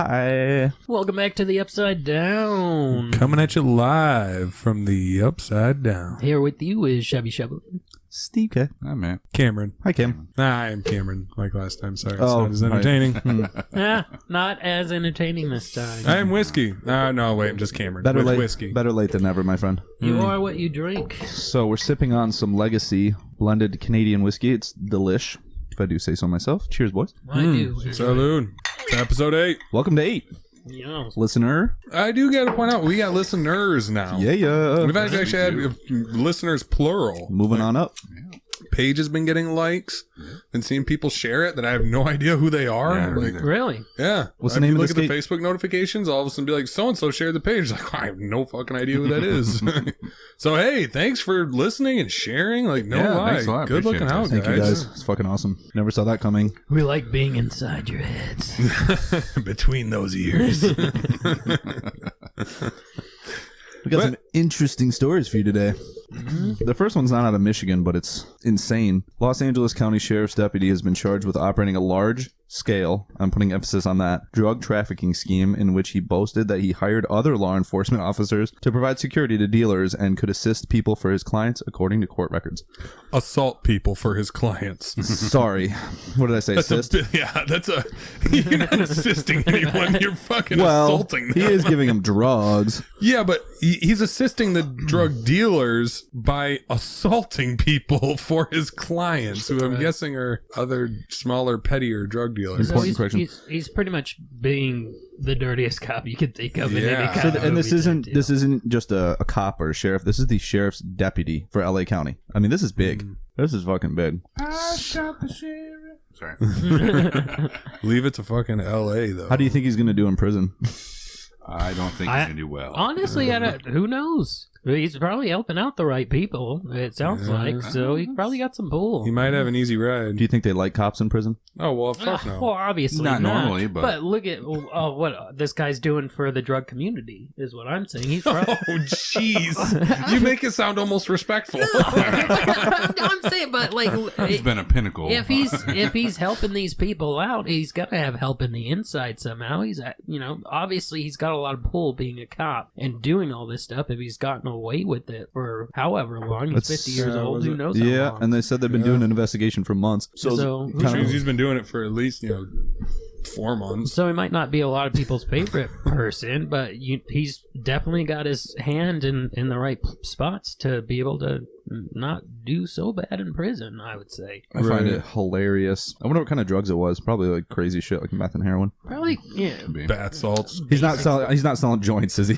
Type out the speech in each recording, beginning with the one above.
Hi. Welcome back to the Upside Down. Coming at you live from the Upside Down. Here with you is Chevy Shovelin. Steve K. Hi, man. Cameron. Hi, Cam. I'm Cameron, like last time. Sorry, it's Oh, not as entertaining. Not as entertaining this time. I'm whiskey. No, wait, I'm just Cameron. Better with late, whiskey. better late than never, my friend. You are what you drink. So we're sipping on some Legacy blended Canadian whiskey. It's delish, if I do say so myself. Cheers, boys. I do. Salud. It's episode 8. Welcome to 8. Yeah. Listener. I do got to point out, we got listeners now. Yeah. We've actually had listeners plural. Moving on up. Page has been getting likes. Been seeing people share it that I have no idea who they are. Yeah, Like, Really? yeah. What's the If name you of look the at the Facebook notifications, all of a sudden be like, so-and-so shared the page. Like, I have no fucking idea who that is. So, hey, thanks for listening and sharing. Like, no Yeah, lie. thanks a lot. Good looking Appreciate out, Thank you, guys. It's fucking awesome. Never saw that coming. We like being inside your heads. Between those ears. We got What? some interesting stories for you today. The first one's not out of Michigan, but it's insane. Los Angeles County Sheriff's deputy has been charged with operating a large-scale, I'm putting emphasis on that, drug trafficking scheme in which he boasted that he hired other law enforcement officers to provide security to dealers and could assist people for his clients, according to court records. Assault people for his clients. Sorry. What did I say? That's Assist? that's a. You're not assisting anyone. You're fucking Well, assaulting them. he is giving him drugs. Yeah, but he's assisting the drug dealers by assaulting people for his clients, who I'm guessing are other smaller, pettier drug dealers. Important correction. He's pretty much being the dirtiest cop you could think of in Yeah. any So kind of And this movie isn't just a cop or a sheriff. This is the sheriff's deputy for LA County. I mean, this is big. This is fucking big. I shot the sheriff. Sorry. Leave it to fucking L.A. though. How do you think he's gonna do in prison? I don't think he's going to do well. Honestly, who knows? He's probably helping out the right people, it sounds like. So he probably got some pull. He might have an easy ride. Do you think they like cops in prison? Oh well, fuck no. Well, obviously Not normally, but- look at what this guy's doing for the drug community is what I'm saying. He's Oh probably. jeez, you make it sound almost respectful. I'm saying, but like, He's been a pinnacle. if he's helping these people out, he's got to have help in the inside somehow. He's obviously he's got a lot of pull being a cop and doing all this stuff. If he's gotten away with it for however long, he's That's- 50 years old. Who knows? How Yeah, long. and they said they've been doing an investigation for months. So- kind of- He's been doing it for at least 4 months. So he might not be a lot of people's favorite person, but he's definitely got his hand in the right spots to be able to not do so bad in prison, I would say. I find it hilarious. I wonder what kind of drugs it was. Probably like crazy shit, like meth and heroin. Probably, yeah. Could be. Bath salts, He's not selling joints, is he?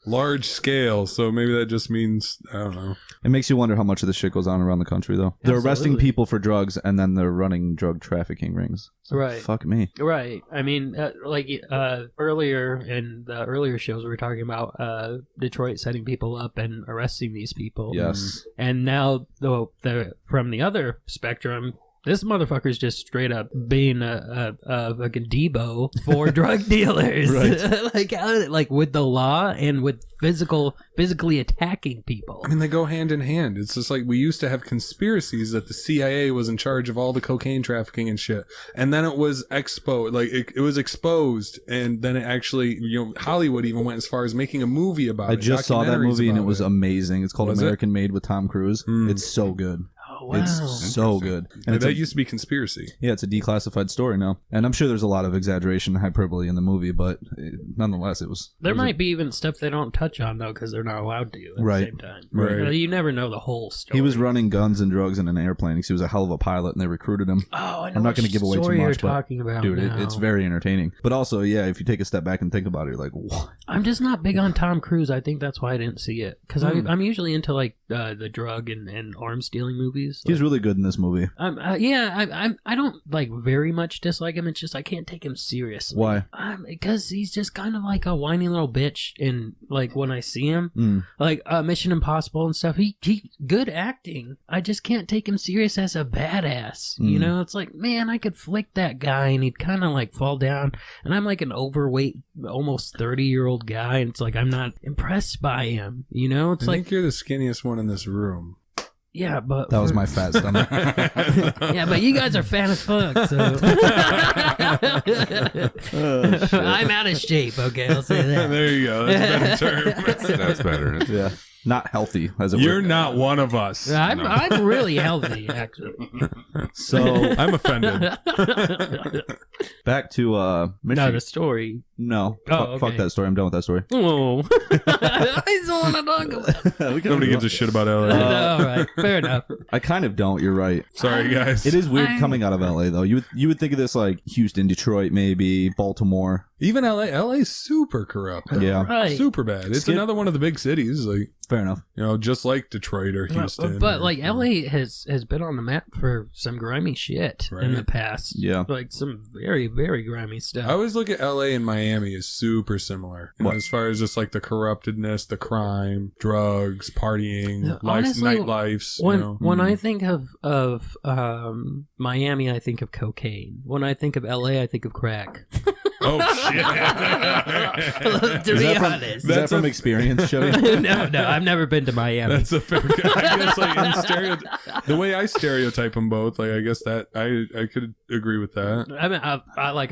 large scale. So maybe that just means I don't know. It makes you wonder how much of this shit goes on around the country, though. They're arresting Absolutely. people for drugs, and then they're running drug trafficking rings. Right. Fuck me. Right. I mean, earlier in the earlier shows, we were talking about Detroit setting people up and arresting these people. Yes. And now, though, from the other spectrum, this motherfucker's just straight up being a fucking Debo for drug dealers. Right. like with the law and with physically attacking people. I mean, they go hand in hand. It's just like we used to have conspiracies that the CIA was in charge of all the cocaine trafficking and shit, and then it was exposed. Like it was exposed, and then it actually, Hollywood even went as far as making a movie about I it. just saw that documentaries movie, and it about was amazing. It's called Was it? American Made with Tom Cruise. It's so good. Oh, wow. It's so good. And it's that a, used to be conspiracy. yeah, it's a declassified story now. And I'm sure there's a lot of exaggeration and hyperbole in the movie, but nonetheless, it was... There it was might be even stuff they don't touch on, though, because they're not allowed to at Right. the same time. Right. You never know the whole story. He was running guns and drugs in an airplane because he was a hell of a pilot, and they recruited him. Oh, I know I'm not which going to give away too story much, you're but talking about dude, now. it's very entertaining. But also, yeah, if you take a step back and think about it, you're like, what? I'm just not big on Tom Cruise. I think that's why I didn't see it. Because I'm usually into, like, the drug and arms dealing movies. He's really good in this movie. I don't, like, very much dislike him. It's just I can't take him seriously. Why? Because he's just kind of like a whiny little bitch. And, like, when I see him, Mm. like Mission Impossible and stuff, he good acting. I just can't take him serious as a badass. You know, it's like, man, I could flick that guy and he'd kind of like fall down. And I'm like an overweight, almost 30-year-old guy, and it's like I'm not impressed by him. You know, it's I like think you're the skinniest one in this room. Yeah, but That was my fat stomach. yeah, but you guys are fat as fuck, so I'm out of shape. Okay, I'll say that. There you go. That's a better term. That's better. Yeah. Not healthy, as it You're were. not one of us. I'm really healthy, actually. So, I'm offended. back to No, Michigan. the story. No. Oh, Fuck okay. that story. I'm done with that story. Oh, I don't want to talk about it. Nobody gives a shit about LA. All right, fair enough. I kind of don't. You're right. Sorry, guys. It is weird I'm- coming out of LA, though. You would think of this like Houston, Detroit, maybe Baltimore. Even LA. LA's super corrupt. Yeah. Right. Super bad. It's Skip- another one of the big cities, like, Fair enough. you know, just like Detroit or Houston. But or- like LA has been on the map for some grimy shit in Right. the past. Yeah. Like some very, very grimy stuff. I always look at LA and Miami as super similar. You know, What? as far as just like the corruptedness, the crime, drugs, partying, Yeah, life, honestly, nightlifes. When you know. when I think of Miami, I think of cocaine. When I think of LA, I think of crack. Oh shit! To Is be that from- honest. Is that from experience, Chevy? no, I've never been to Miami. That's a fair. I guess like the way I stereotype them both, like I guess that I could agree with that. I mean,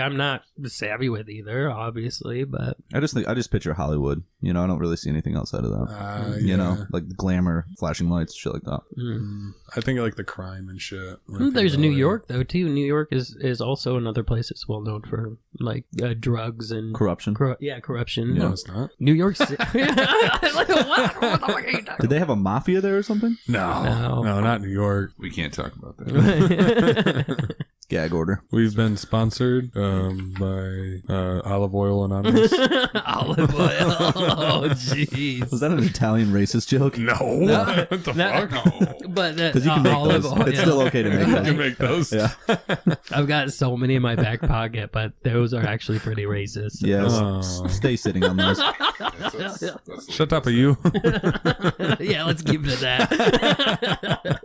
I'm not savvy with either, obviously, but I just picture Hollywood. You know, I don't really see anything outside of that. You know, like the glamour, flashing lights, shit like that. I think of like the crime and shit. There's New York though too. New York is also another place that's well known for like drugs and Corruption. corruption. No, it's not. New York City. Like, what the fuck are you talking Did they have a mafia there or something? No, not New York. We can't talk about that. about? Gag order. We've been sponsored by Olive Oil Anonymous. Olive oil. Oh, jeez. Was that an Italian racist joke? No, No. what the No. fuck? No. But Because you can make olive those. oil. It's still okay to make You those. can make those. Yeah. I've got so many in my back pocket, but those are actually pretty racist. Yeah. Oh. Stay sitting on those. That's Shut up, are you? Yeah, let's keep it at that.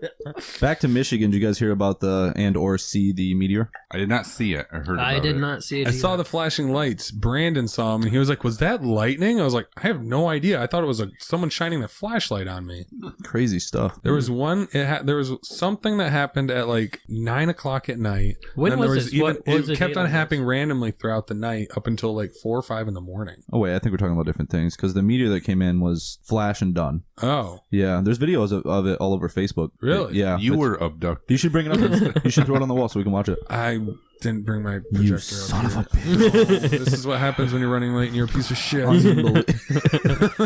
Back to Michigan. Did you guys hear about or see the meteor? I did not see it. I heard about I did it. not see it. I saw the flashing lights. Brandon saw him, and he was like, "Was that lightning?" I was like, "I have no idea. I thought it was someone shining the flashlight on me." Crazy stuff. There was one. There was something that happened at like 9 o'clock at night. When and was there this? What was it the kept date on on happening randomly throughout the night up until like 4 or 5 in the morning. Oh wait, I think we're talking about different things because the meteor that came in was flash and done. Oh, Yeah, there's videos of it all over Facebook. Really? Yeah. You it's- were abducted. You should bring it up. You should throw it on the wall so we can watch it. I didn't bring my projector. You up son here. of a bitch. This is what happens when you're running late and you're a piece of shit.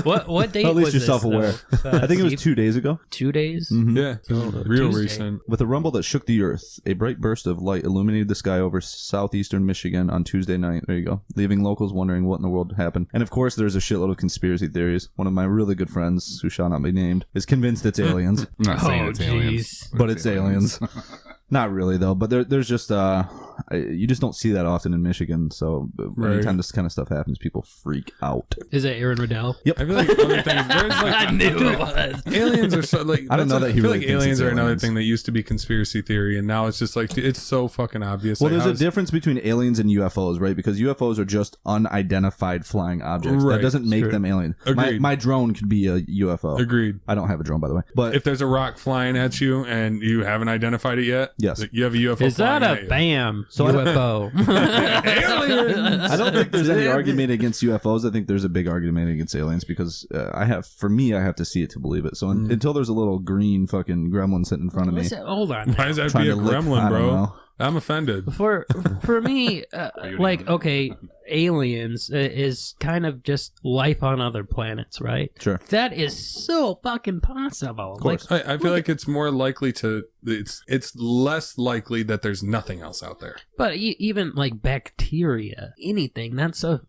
What date At least was you're this, self-aware. though? I think it was Steve? 2 days ago. 2 days. Mhm. Yeah, Oh, real Tuesday. recent. With a rumble that shook the earth, a bright burst of light illuminated the sky over southeastern Michigan on Tuesday night. There you go. Leaving locals wondering what in the world happened. And of course, there's a shitload of conspiracy theories. One of my really good friends, who shall not be named, is convinced it's aliens. I'm not saying Oh, it's aliens. jeez. But it's aliens. Not really, though. But there's just, you just don't see that often in Michigan. So Right. anytime this kind of stuff happens, people freak out. Is it Aaron Riddell? I feel like other things. There's like I knew it was. aliens are so like. I don't know that's that a- he I feel really like thinks aliens it's are another aliens. thing that used to be conspiracy theory, and now it's just like it's so fucking obvious. Well, like, there's a how's- difference between aliens and UFOs, right? Because UFOs are just unidentified flying objects. Right. That doesn't make True. them alien. Agreed. My drone could be a UFO. Agreed. I don't have a drone, by the way. But If there's a rock flying at you and you haven't identified it yet, Yes. you have a UFO. Is that flying a at you. BAM So I don't- UFO? I don't think there's any argument against UFOs. I think there's a big argument against aliens because I have to see it to believe it. So until there's a little green fucking gremlin sitting in front of me, Hold on. Why does that trying be a to lick, gremlin, I don't bro? know. I'm offended. For me, you like doing? okay, aliens is kind of just life on other planets, right? Sure. That is so fucking possible. Of course. I feel like it's more likely to. It's less likely that there's nothing else out there. But even like bacteria, anything that's a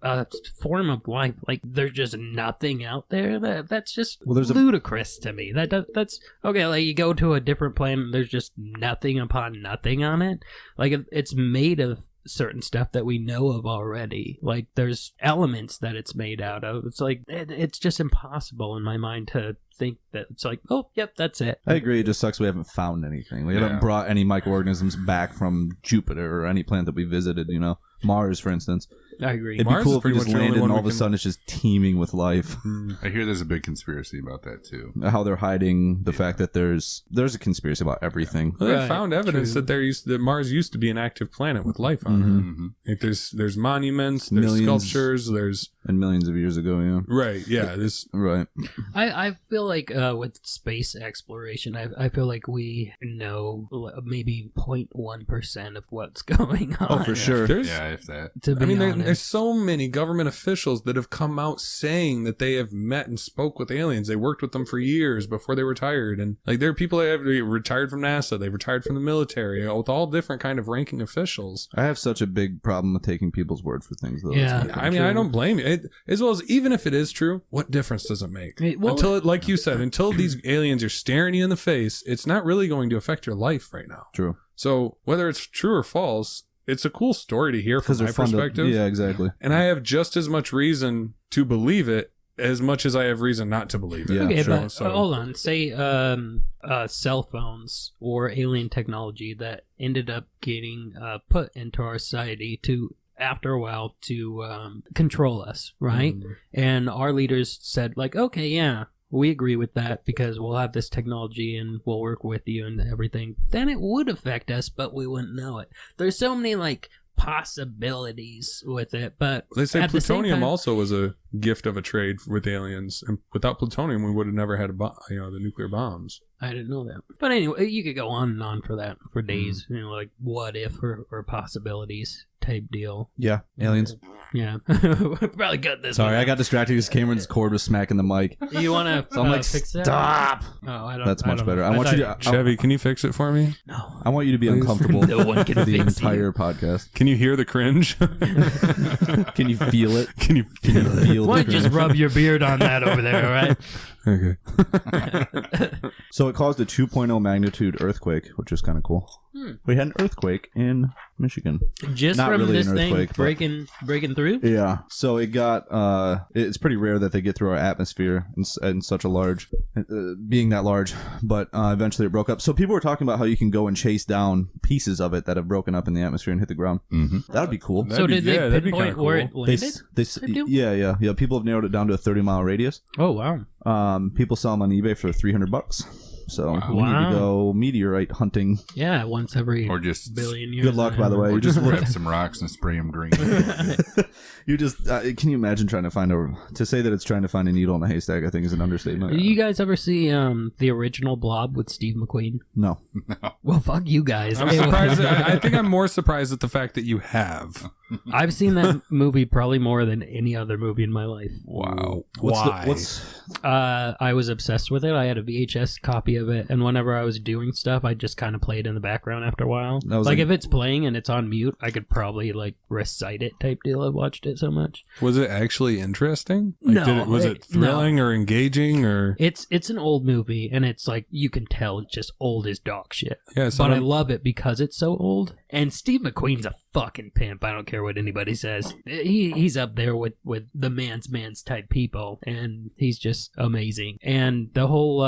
form of life. Like there's just nothing out there. That's just Well, there's a- ludicrous to me. That's okay. Like you go to a different planet, there's just nothing upon nothing on it. Like it's made of certain stuff that we know of already. Like there's elements that it's made out of. It's like it's just impossible in my mind to think that it's like, oh, yep, that's it. I agree. It just sucks we haven't found anything. We Yeah. haven't brought any microorganisms back from Jupiter or any planet that we visited. You know, Mars, for instance. I agree. It'd Mars be cool is if we pretty just much the only landed and one all we of a can- sudden it's just teeming with life. I hear there's a big conspiracy about that too. How they're hiding the fact that there's a conspiracy about everything. Well, they Right, found evidence true. that Mars used to be an active planet with life on Mm-hmm. it. Like there's monuments, there's Millions. sculptures, there's And millions of years ago, yeah. right, yeah. This Right. I feel like with space exploration, I feel like we know maybe 0.1% of what's going on. Oh, for sure. there's Yeah, if that. To be I mean, honest. there's so many government officials that have come out saying that they have met and spoke with aliens. They worked with them for years before they retired, and like there are people that have retired from NASA, they've retired from the military, with all different kind of ranking officials. I have such a big problem with taking people's word for things, though. Yeah. It's I mean, I don't blame you. As well as even if it is true, what difference does it make? Well, Until it, like you said, until these aliens are staring you in the face, it's not really going to affect your life right now. true. So whether it's true or false, it's a cool story to hear from Because they're my fun perspective. yeah, exactly. And I have just as much reason to believe it as much as I have reason not to believe it. Yeah, okay, sure. but hold on. Say cell phones or alien technology that ended up getting put into our society to, after a while, to control us, right? And our leaders said, like, okay, yeah, we agree with that because we'll have this technology and we'll work with you and everything. Then it would affect us, but we wouldn't know it. There's so many, like, possibilities with it, but They say at the same plutonium time- also was a gift of a trade with aliens, and without plutonium, we would have never had the nuclear bombs. I didn't know that. But anyway, you could go on and on for that for days. You know, like what if or possibilities type deal. Yeah, aliens. Yeah, we'll probably cut this. Sorry, one I got distracted because Cameron's cord was smacking the mic. out. You want to? So I'm like, fix that? stop. Oh, I don't. That's I much don't better. know. I want you thought- to. Chevy, can you fix it for me? No. I want you to be Please. uncomfortable No one can for the fix entire podcast. Can you hear the cringe? Can you feel it? Can you Can you feel Why the don't you just rub your beard on that over there? All right. Okay. So it caused a 2.0 magnitude earthquake, which is kind of cool. We had an earthquake in Michigan. Just Not from really this an thing earthquake, but- breaking through. Yeah. So it got. It's pretty rare that they get through our atmosphere in such a large, being that large. But eventually it broke up. So people were talking about how you can go and chase down pieces of it that have broken up in the atmosphere and hit the ground. Mm-hmm. That would be cool. That'd So be- did yeah, they that'd be pinpoint kinda where it cool. landed? type deal? Yeah. People have narrowed it down to a 30-mile radius. Oh wow. People sell them on eBay for $300. So we need Wow. to go meteorite hunting. Yeah, once every Or just billion years. Good luck, by the way. Or You just just look. grab some rocks and spray them green. You just can you imagine trying to find to say that it's trying to find a needle in a haystack? I think is an understatement. You guys ever see the original Blob with Steve McQueen? No. Well, fuck you guys. I'm surprised. I think I'm more surprised at the fact that you have. I've seen that movie probably more than any other movie in my life. Wow. Why? I was obsessed with it. I had a VHS copy of it, and whenever I was doing stuff, I just kind of played in the background after a while. That was Like like- if it's playing and it's on mute, I could probably like recite it type deal. I watched it so much. Was it actually interesting? Like, No, was it thrilling or engaging or? It's an old movie, and it's like you can tell it's just old as dog shit. Yeah, But I love it because it's so old. And Steve McQueen's a fucking pimp. I don't care what anybody says. He's up there with the man's type people, and he's just amazing. And the whole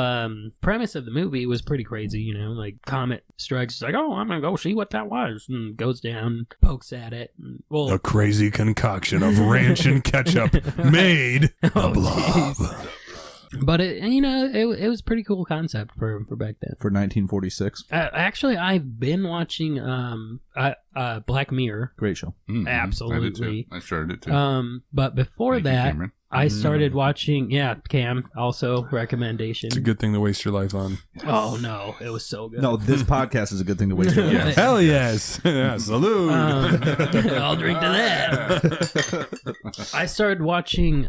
premise of the movie was pretty crazy, you know, like comet strikes. It's like, oh, I'm gonna go see what that was, and goes down, pokes at it. And, well, a crazy concoction of ranch and ketchup made a Oh, blob. jeez. But it was a pretty cool concept for back then. For 1946. Actually, I've been watching Black Mirror. Great show. Mhm. Absolutely. I did too. I started it too. But before Thank you, that, Cameron. I started watching. Yeah, Cam also recommendation. It's a good thing to waste your life on. Oh no, it was so good. No, this podcast is a good thing to waste your life. Yeah. Hell yes. Yeah, salute. I'll drink to that. I started watching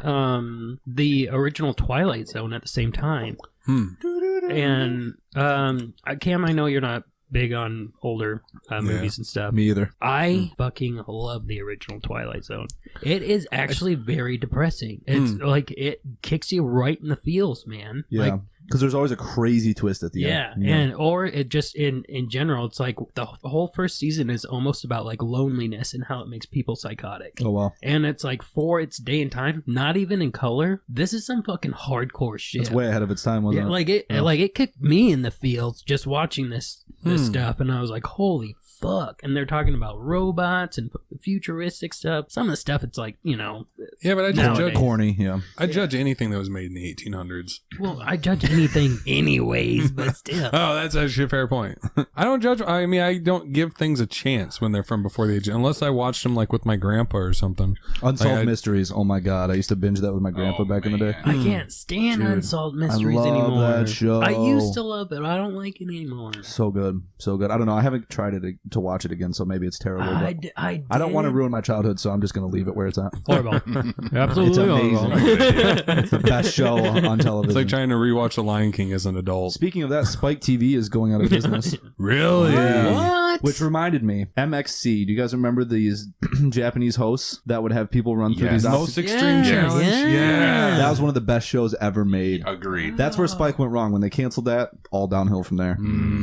the original Twilight Zone at the same time, and Cam, I know you're not big on older movies and stuff. Me either. I fucking love the original Twilight Zone. It is actually very depressing. It's like it kicks you right in the feels, man. Yeah. Like Because there's always a crazy twist at the end. and or it just in general, it's like the whole first season is almost about like loneliness and how it makes people psychotic. Oh, wow. And it's like for its day and time, not even in color. This is some fucking hardcore shit. It's way ahead of its time, wasn't it? Like it kicked me in the feels just watching this stuff, and I was like, holy fuck. And they're talking about robots and futuristic stuff. Some of the stuff, it's like, you know, Yeah, but I just Nowadays. judge. Corny, yeah. I judge anything that was made in the 1800s. well, I judge anything anyways, but still. Oh, that's actually a fair point. I don't judge. I mean, I don't give things a chance when they're from before the age, unless I watched them like with my grandpa or something. Unsolved Like, I- Mysteries. Oh my god, I used to binge that with my grandpa Oh, back in the day. man. I can't stand Dude, Unsolved Mysteries love anymore. that show. I used to love it. I don't like it anymore. So good, so good. I don't know. I haven't tried it to watch it again, so maybe it's terrible. But I don't want to ruin my childhood, so I'm just going to leave it where it's at. Horrible. Absolutely It's amazing. horrible. It's the best show on television. It's like trying to rewatch The Lion King as an adult. Speaking of that, Spike TV is going out of business. Really? Yeah. What? Which reminded me, MXC. Do you guys remember these Japanese hosts that would have people run through Yes. these Most obstacles? Extreme Yeah, Challenge. yeah. Yeah. That was one of the best shows ever made. Agreed. That's where Spike went wrong. When they canceled that, all downhill from there.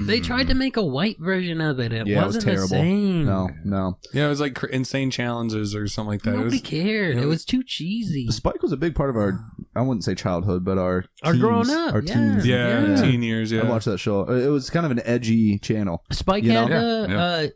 They tried to make a white version of it. It Yeah, it was wasn't terrible. the same. No. Yeah, it was like insane challenges or something like that. Nobody It was, cared. It was too cheesy. Spike was a big part of our, I wouldn't say childhood, but our Our teens, growing up, our yeah. teens. yeah, teen years. I Yeah. watched that show. It was kind of an edgy channel. Spike You had know?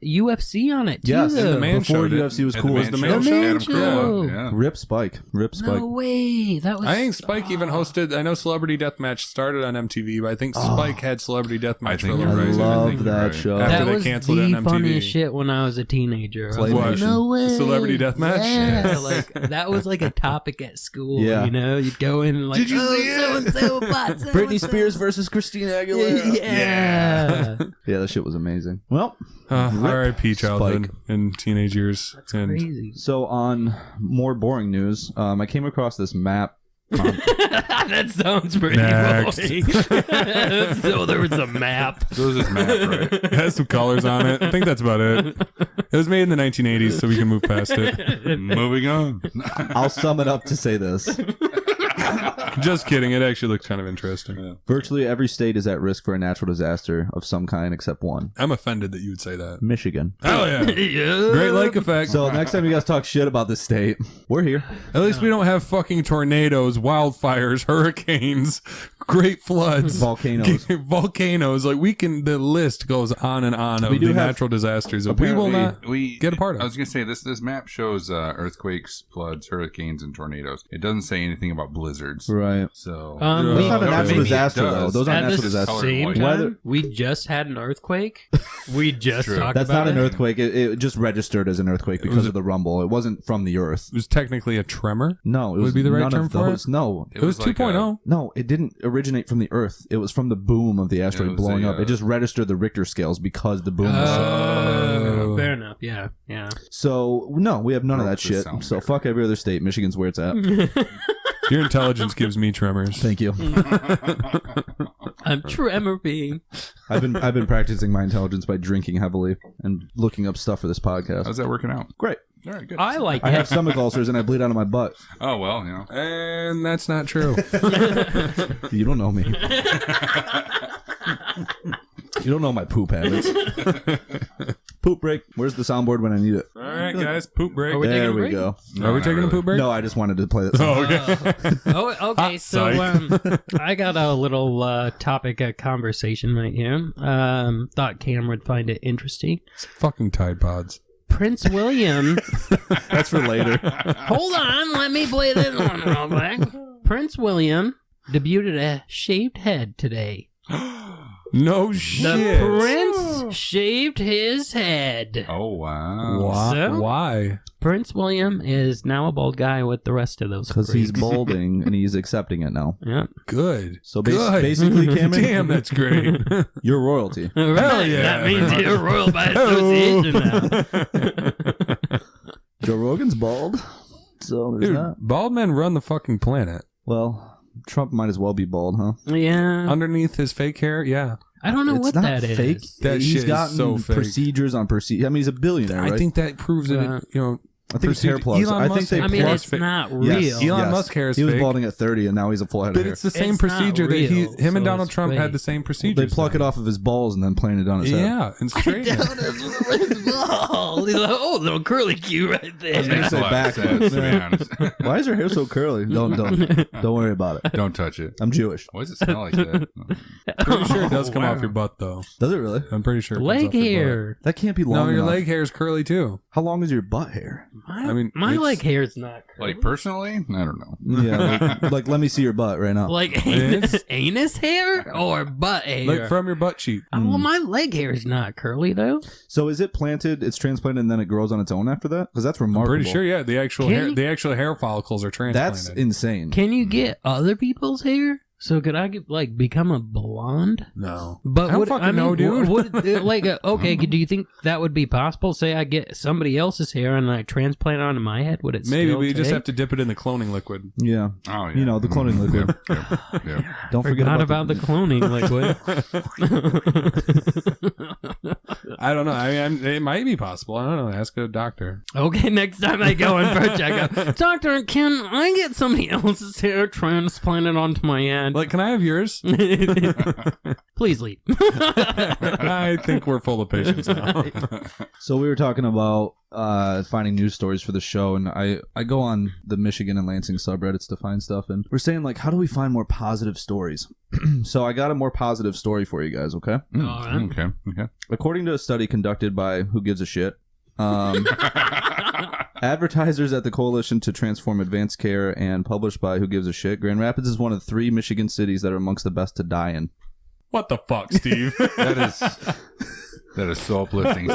UFC on it too. Yes, though. The Man before showed it. UFC was At cool. Was the Man The Man Adam Show. Carolla, yeah. Rip Spike. No way. That was. I think Spike even hosted. I know Celebrity Deathmatch started on MTV, but I think Spike had Celebrity Deathmatch I for a think little I you're bit. right. love think that you're show. After that they was canceled it the on MTV. funniest shit when I was a teenager. I was like, Claymation. no way. Celebrity Deathmatch? Yeah, like that was like a topic at school. Yeah. You know, you'd go in and like, Did you see it? so and so bought so Britney Spears versus Christina Aguilera. Yeah. Yeah, that shit was amazing. Well, R.I.P. childhood Spike. and teenage years. That's And crazy. so on more boring news, I came across this map. That sounds pretty Next. boring. So there was a map. So this is map, right? it has some colors on it. I think that's about it. It was made in the 1980s, so we can move past it. Moving on. I'll sum it up to say this. Just kidding. It actually looks kind of interesting. Virtually every state is at risk for a natural disaster of some kind except one. I'm offended that you would say that. Michigan. Hell yeah. Yeah. Great Lake effect. So next time you guys talk shit about this state, we're here. At least we don't have fucking tornadoes, wildfires, hurricanes, great floods, Volcanoes. volcanoes. Like we can, the list goes on and on of We do the have- natural disasters that we will not We get a part of. I was gonna say this map shows earthquakes, floods, hurricanes, and tornadoes. It doesn't say anything about blizzards. Right. So We- That's not a Or natural maybe it disaster, though. does. Those aren't At natural the disasters. Colored same white. time, Weather- we just had an earthquake. We just True. talked That's about not an it. earthquake. It just registered as an earthquake because of the rumble. It wasn't from the earth. It was technically a tremor. No, it Would was be the right none term of for those. No, It was like 2.0. no, it didn't originate from the earth. It was from the boom of the asteroid it was blowing a, up. It just registered the Richter scales because the boom was. Oh. Fair enough. Yeah. Yeah. So no, we have none of Broke that the shit. sound So barrier. fuck every other state. Michigan's where it's at. Your intelligence gives me tremors. Thank you. I'm tremoring. I've been practicing my intelligence by drinking heavily and looking up stuff for this podcast. how's that working out? Great. All right, good. I like I have it. stomach ulcers and I bleed out of my butt. Oh well, you know. And that's not true. You don't know me. You don't know my poop habits. Poop break. Where's the soundboard when I need it? All right, guys, poop break. Are we taking There a we break? go. Are we taking a poop break? No, I just wanted to play that song. Oh, okay. Oh, okay. So I got a little topic of conversation right here. Thought Cam would find it interesting. Fucking Tide Pods. Prince William. That's for later. Hold on, let me play this one real quick. Prince William debuted a shaved head today. No The shit. prince shaved his head. Oh wow. Why? So? Why? Prince William is now a bald guy with the rest of those Because he's freaks. balding and he's accepting it now. Yeah. Good. So Good. basically, Cameron, Damn, that's great. you're royalty. Right, yeah. That means you're royal by association now. Joe Rogan's bald. So there's Dude, that. bald men run the fucking planet. Well, Trump might as well be bald, huh? Yeah. Underneath his fake hair, yeah. I don't know It's what not that is. fake. That he's shit is gotten so fake. procedures on procedures. I mean, he's a billionaire, right? I think that proves that, Yeah. you know, I think it's hair procedure. plugs. Elon I Musk think they I mean, hair it's is fake. not Yes. real. Elon Musk hair is He was fake. balding at 30, and now he's a full head of But hair. it's the same It's not procedure that real, him and so Donald it's Trump fake. had the same procedure. They pluck it off of his balls and then plant it on his head. Yeah, and straighten it. Oh, little curly Q right It there. makes a say lot of backwards. sense, to be honest. Why is her hair so curly? Don't worry about it. Don't touch it. I'm Jewish. Why does it smell like that? Pretty sure it does come wow. off your butt though. Does it really? I'm pretty sure. It comes Leg off your butt. hair. That can't be No, long your enough. leg hair is curly too. How long is your butt hair? My, I mean, my it's- leg hair is not curly. Like personally, I don't know. Yeah, like let me see your butt right now. Like is? anus hair or butt hair? Like from your butt cheek. Well, my leg hair is not curly though. So is it planted? It's transplanted and then it grows on its own after that? Because that's I'm remarkable. pretty sure. Yeah, the actual Can hair, you- the actual hair follicles are transplanted. That's insane. Can you get other people's hair? So could I get, like become a blonde? no. But I don't would, fucking I mean, know, dude. Okay, do you think that would be possible? Say I get somebody else's hair and I transplant it onto my head. Would it Maybe, still but you just take? have to dip it in the cloning liquid. Yeah. Oh, yeah. You know, the cloning liquid. Yep. Yep. Don't forget Forgot about, about the cloning liquid. I don't know. I mean, it might be possible. I don't know. Ask a doctor. Okay, next time I go in for a checkup, doctor, can I get somebody else's hair transplanted onto my head? Like, can I have yours? Please leave. I think we're full of patients now. So we were talking about finding news stories for the show, and I go on the Michigan and Lansing subreddits to find stuff, and we're saying, like, how do we find more positive stories? So I got a more positive story for you guys, okay? All right. Okay. Okay. According to a study conducted by Who Gives a Shit, advertisers at the Coalition to Transform Advanced Care and published by Who Gives a Shit, Grand Rapids is one of 3 Michigan cities that are amongst the best to die in. What the fuck, Steve? That is so uplifting.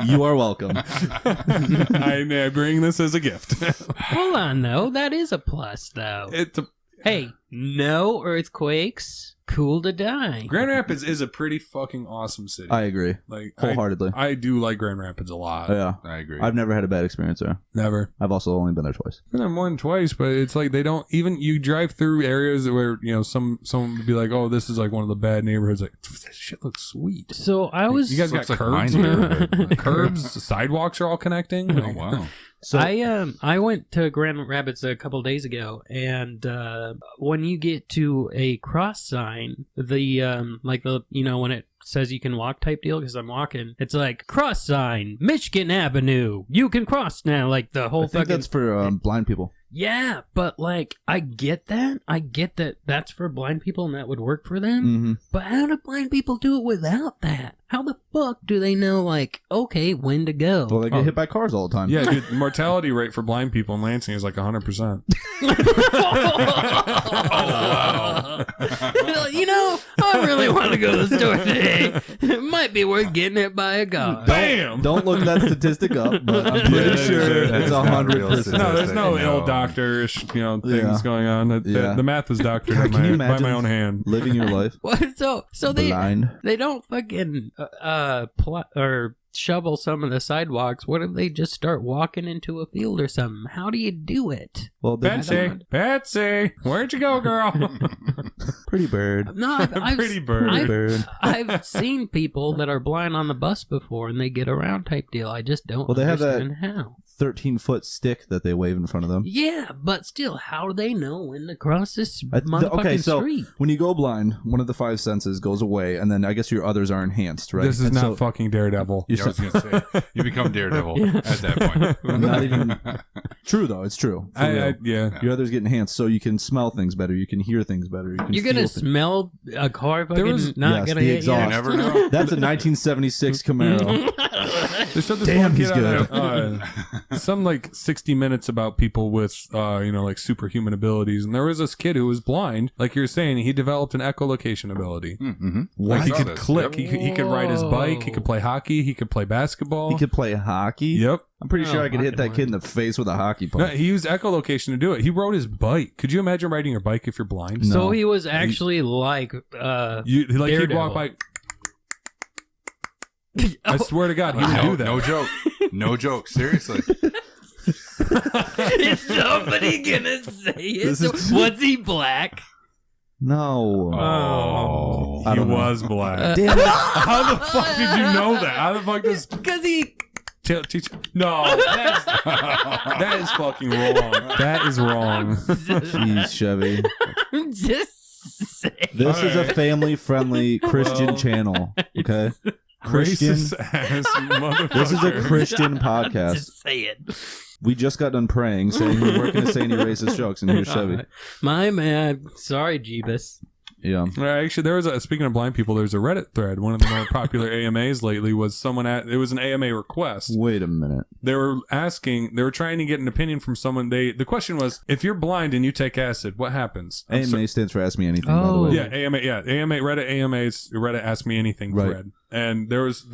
You are welcome. I bring this as a gift. Hold on, though. That is a plus, though. It's a, Hey, no earthquakes. Cool to die. Grand Rapids is a pretty fucking awesome city. I agree. like Wholeheartedly. I do like Grand Rapids a lot. Yeah. I agree. I've never had a bad experience there. Never. I've also only been there twice. Been there more than twice, but it's like they don't even. You drive through areas where someone would be like, "Oh, this is like one of the bad neighborhoods." Like, this shit looks sweet. So I was. You guys got Looks like curbs, my neighborhood. curbs, sidewalks are all connecting. Oh Like, wow. So I went to Grand Rapids a couple days ago, and when you get to a cross sign, when it says you can walk type deal, because I'm walking, it's like cross sign, Michigan Avenue, you can cross now. Like the whole I think fucking that's for blind people. yeah, but like I get that, that's for blind people and that would work for them. Mm-hmm. But how do blind people do it without that? How the fuck do they know, like, okay, when to go? Well, they get hit by cars all the time. yeah, dude, mortality rate for blind people in Lansing is like 100%. I really want to go to the store today. It might be worth getting hit by a car. Bam! Don't look that statistic up, but I'm pretty Yeah, sure that it's is not real 100%. statistic. No, there's no No. ill doctor-ish, things Yeah. going on. Yeah. The math was doctored God, by can you by imagine my own hand. living your life What? So blind. they don't fucking or shovel some of the sidewalks. What if they just start walking into a field or something? How do you do it? Well, they Betsy, where'd you go, girl? pretty bird. No, I've Pretty bird. Pretty bird. I've seen people that are blind on the bus before, and they get around type deal. I just don't Well, they have that- understand how. 13-foot stick that they wave in front of them. Yeah, but still, how do they know when to cross this I- motherfucking okay, so street? when you go blind, one of the 5 senses goes away, and then I guess your others are enhanced, right? This is And not so fucking Daredevil. you Yeah, I was gonna say you become Daredevil at that point. Not even true though. It's true. For real. Yeah. Your others get enhanced, so you can smell things better. You can hear things better. You can You're gonna feel things. smell a car fucking was- not yes, gonna the hit exhaust. You never know. That's a 1976 Camaro. They showed this Damn, one he's kid on, some like 60 minutes about people with like superhuman abilities, and there was this kid who was blind, like you're saying. He developed an echolocation ability. Mm-hmm. Like he I saw could this, click. yep. He could ride his bike. He could play hockey. He could play basketball. He could play hockey. Yep. I'm pretty sure Oh, I could hit fucking that kid in the face with a hockey No, puck. he used echolocation to do it. He rode his bike. Could you imagine riding your bike if you're blind? No. So he was actually like He'd Daredevil. walk by. I swear to God, he would do that. No joke. No joke. Seriously. Is somebody gonna say it? This is- Was he black? No. Oh. I He don't know. was black. Damn it. How the fuck did you know that? How the fuck does? Because he Teach. No, that is fucking wrong. That is wrong. Jeez, Chevy. Just say. This is a family-friendly Christian channel. Okay, Christian. Racist ass motherfucker. This is a Christian podcast. Just say it. We just got done praying, saying we weren't going to say any racist jokes, and here's Chevy. My man. Sorry, Jeebus. Yeah. Actually, there was speaking of blind people, there's a Reddit thread. One of the more popular AMAs lately was it was an AMA request. Wait a minute. They were trying to get an opinion from someone. The question was, if you're blind and you take acid, what happens? AMA stands for Ask Me Anything, by the Oh. way. Yeah, AMA, Reddit AMA's Reddit Ask Me Anything Right. thread. And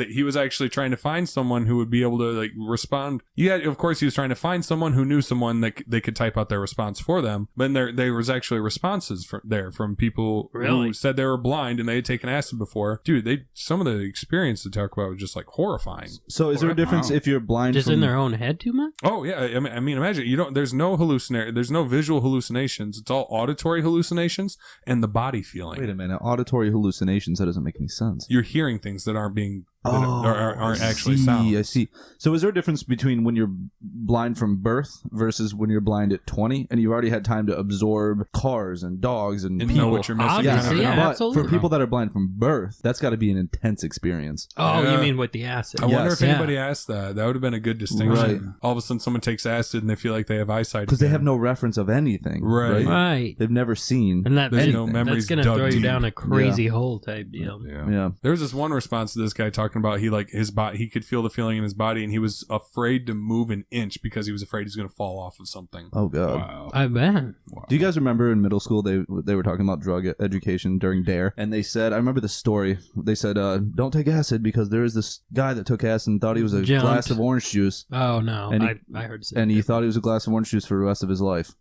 he was actually trying to find someone who would be able to like respond. Yeah, of course he was trying to find someone who knew someone that they could type out their response for them. But there was actually responses from people Really? who said they were blind and they had taken acid before. Dude, some of the experience to talk about was just like horrifying. So is there a difference Wow. if you're blind Just from... in their own head too much? Oh yeah, I mean imagine there's no visual hallucinations. It's all auditory hallucinations and the body feeling. Wait a minute. Auditory hallucinations, that doesn't make any sense. You're hearing things that aren't being aren't actually I see, sounds. I see. So is there a difference between when you're blind from birth versus when you're blind at 20 and you've already had time to absorb cars and dogs and And people? know what you're missing. Yes, Obviously, yeah, but absolutely. for people that are blind from birth, that's got to be an intense experience. Oh, Yeah. you mean with the acid? I wonder Yes. if anybody asked that. That would have been a good distinction. Right. All of a sudden, someone takes acid and they feel like they have eyesight Because they again. have no reference of anything. Right. Right. They've never seen. And that, There's anything. no memories that's going to dug throw you deep. down a crazy hole type deal. Yeah. Yeah. There was this one response to this guy talking about his body. He could feel the feeling in his body, and he was afraid to move an inch because he was afraid he's going to fall off of something. Oh, God. Wow. I bet. Wow. Do you guys remember in middle school they were talking about drug education during DARE, and they said, I remember the story. They said, "Don't take acid because there is this guy that took acid and thought he was a Jumped. glass of orange juice, Oh, no. And I heard something. and he thought he was a glass of orange juice for the rest of his life."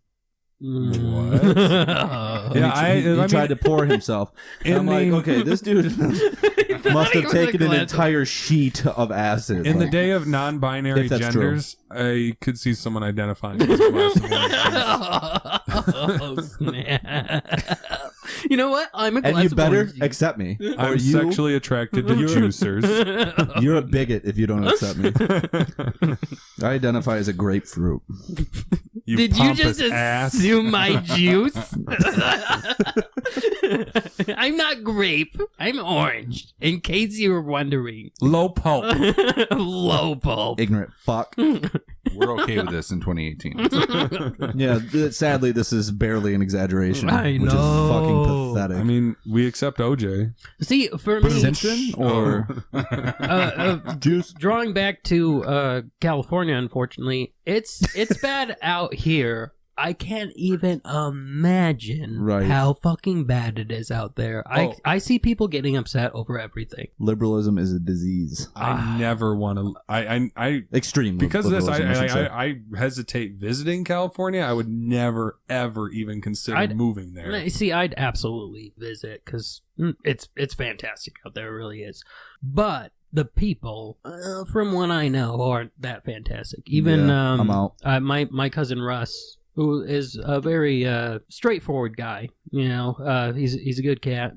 What? And Yeah, he I tried to pour himself. And I'm like, okay, this dude must have taken an entire sheet of acid. In the Like, day of non-binary If that's true. genders, I could see someone identifying as a glass of orange juice. Oh, snap. You know what? I'm a glass and you of better orange juice. accept me. Or I'm you, sexually attracted to juicers. you're a bigot if you don't accept me. I identify as a grapefruit. You Did you pompous just ass. assume my juice? I'm not grape. I'm orange. In case you were wondering. Low pulp. Low pulp. Ignorant fuck. We're okay with this in 2018. Yeah, sadly, this is barely an exaggeration. I Which is know. fucking pathetic. I mean, we accept OJ. See, for me, Simpson or juice. Drawing back to California, unfortunately, it's bad out here. I can't even imagine Right. how fucking bad it is out there. I see people getting upset over everything. liberalism is a disease. I never want to. I Extreme. because of this, liberalism, should say. I hesitate visiting California. I would never ever even consider I'd- moving there. See, I'd absolutely visit because it's fantastic out there. It really is. But the people, from what I know, aren't that fantastic. Even Yeah, I'm out. My cousin Russ, who is a very straightforward guy. You know, he's a good cat.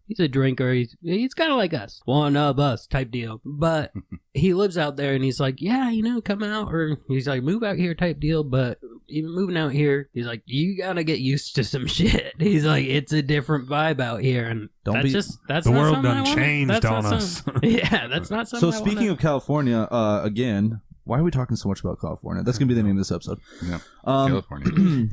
He's a drinker. He's kind of like us, one of us type deal. But he lives out there, and he's like, yeah, you know, come out, or he's like, move out here type deal. But even moving out here, he's like, you gotta get used to some shit. He's like, it's a different vibe out here, and Don't that's be- that's The not world something I done wanna- changed that's not on us. something- Yeah, that's not something. So speaking of California, again, why are we talking so much about California? That's gonna be the name of this episode. Yeah. Um, California.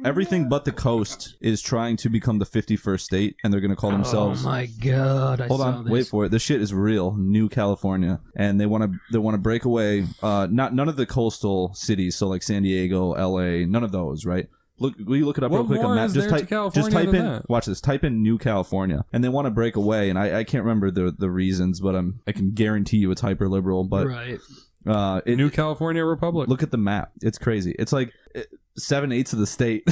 everything but the coast is trying to become the 51st state, and they're gonna call themselves. Oh my god! Hold on, wait for it. This shit is real. New California, and they want to break away. None of the coastal cities, so like San Diego, L.A., none of those, right? Will you look it up What real quick more on map? is Just there to type, California just type than in. that? Watch this. Type in New California, and they want to break away. And I can't remember the reasons, but I can guarantee you it's hyper liberal. But right. New California Republic. look at the map. It's crazy. It's like 7/8 of the state,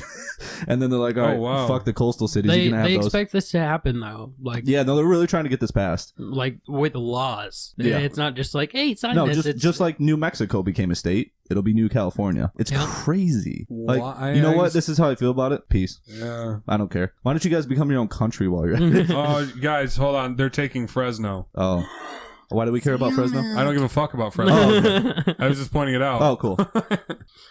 and then they're like, all right, wow. fuck the coastal cities. They you can have those. expect this to happen though, like Yeah, no, they're really trying to get this passed. like with laws. Yeah. It's not just like, hey, sign No, this. just It's just like New Mexico became a state, it'll be New California. It's Yeah. crazy. Like, Why- you know I what? just- This is how I feel about it. Peace. Yeah. I don't care. Why don't you guys become your own country while you're? Oh, guys, hold on. They're taking Fresno. Oh, Why do we care about Fresno? I don't give a fuck about Fresno. I was just pointing it out. Oh, cool.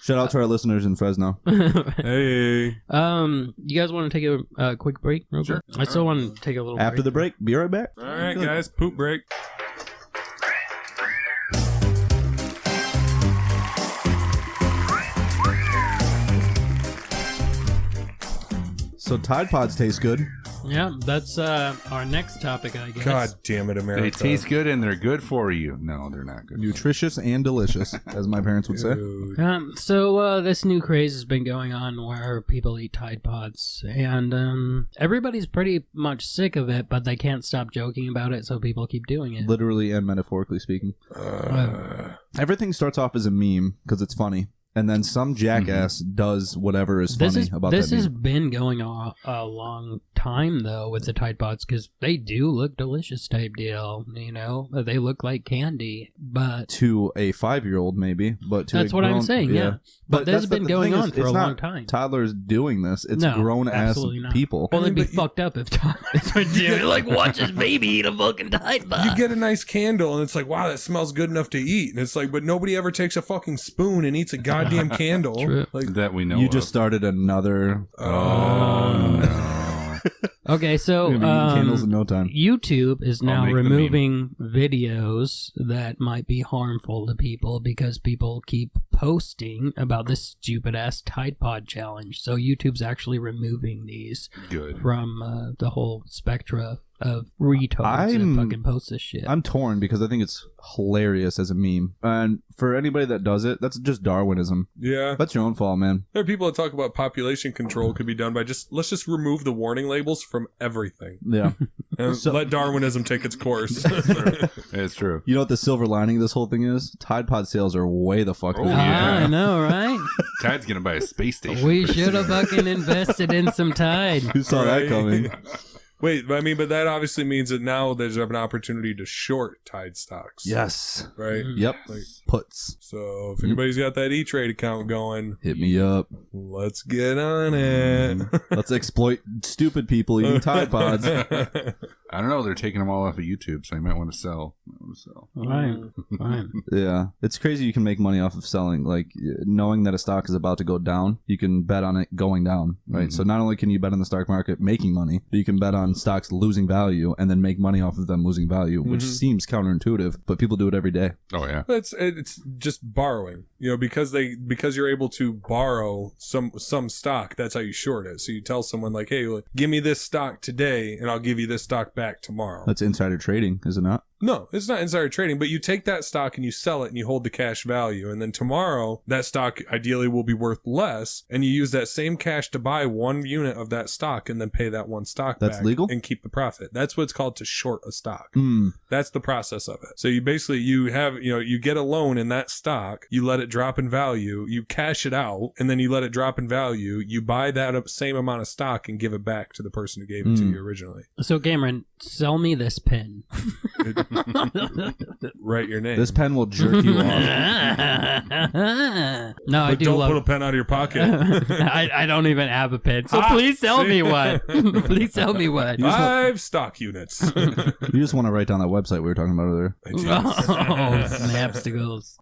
Shout out to our listeners in Fresno. Hey. You guys want to take a quick break real quick? I still want to take a little After the break, be right back. All right, guys. Poop break. So Tide Pods taste good. Yeah, that's our next topic, I guess. God damn it, America. They taste good and they're good for you. No, they're not good. Nutritious and delicious, as my parents would say. Dude. So this new craze has been going on where people eat Tide Pods, and everybody's pretty much sick of it, but they can't stop joking about it, so people keep doing it. Literally and metaphorically speaking. Everything starts off as a meme because it's funny. And then some jackass does whatever is funny about that This has meme. been going on a long time, though, with the Tide Pods, because they do look delicious type deal, you know? They look like candy, but... To a 5-year-old, maybe, but to That's a what I'm grown- saying, yeah. But this that's has the been going thing on is, for it's a not long time. Toddlers doing this. It's No, grown-ass absolutely not. people. Well, it'd be But you- fucked up if toddlers were doing it. Like, watch this baby eat a fucking Tide Pod. You get a nice candle and it's like, wow, that smells good enough to eat. And it's like, but nobody ever takes a fucking spoon and eats a goddamn candle. True. Like, That we know You of. just started another... oh, no. Okay, so You're gonna be eating candles in no time. YouTube is I'll now make the meme. removing videos that might be harmful to people because people keep posting about this stupid ass Tide Pod challenge. So YouTube's actually removing these Good. from the whole spectra of retards that I'm- fucking post this shit. I'm torn because I think it's hilarious as a meme. And for anybody that does it, that's just Darwinism. yeah. That's your own fault, man. There are people that talk about population control could be done by let's just remove the warning labels from everything Yeah. and So- let Darwinism take its course. It's true. You know what the silver lining of this whole thing is? Tide Pod sales are way the fuck Oh, down. yeah. I know, right? Tide's gonna buy a space station. We pretty should have soon. fucking invested in some Tide. Who saw that coming? Wait, I mean, but that obviously means that now there's an opportunity to short Tide stocks. Yes. Right? Mm. Yep. Like- Puts. So if anybody's got that E-Trade account going, Hit me up. let's get on it. Let's exploit stupid people eating Tide Pods. I don't know. They're taking them all off of YouTube, so you might want to sell. Right, right. Yeah. It's crazy you can make money off of selling. Like, knowing that a stock is about to go down, you can bet on it going down, right? Mhm. So not only can you bet on the stock market making money, but you can bet on stocks losing value and then make money off of them losing value, which Mhm. seems counterintuitive, but people do it every day. Oh yeah. It's just borrowing, you know, because you're able to borrow some stock. That's how you short it. So you tell someone like, hey, look, give me this stock today, and I'll give you this stock back tomorrow. That's insider trading, is it not? No, it's not insider trading, but you take that stock and you sell it and you hold the cash value. And then tomorrow, that stock ideally will be worth less. And you use that same cash to buy one unit of that stock and then pay that one stock That's back legal? and keep the profit. That's what it's called to short a stock. Hmm. That's the process of it. So you basically, you get a loan in that stock, you let it drop in value, you cash it out, and then you let it drop in value. You buy that same amount of stock and give it back to the person who gave it to Mm. you originally. So Cameron, sell me this pen. Write your name. This pen will jerk you off. No, I But do don't love. put a pen out of your pocket. I don't even have a pen, so Ah, please sell see? me one. Please sell me one. You just want- 5 stock units. You just want to write down that website we were talking about earlier. Oh, snapsticles.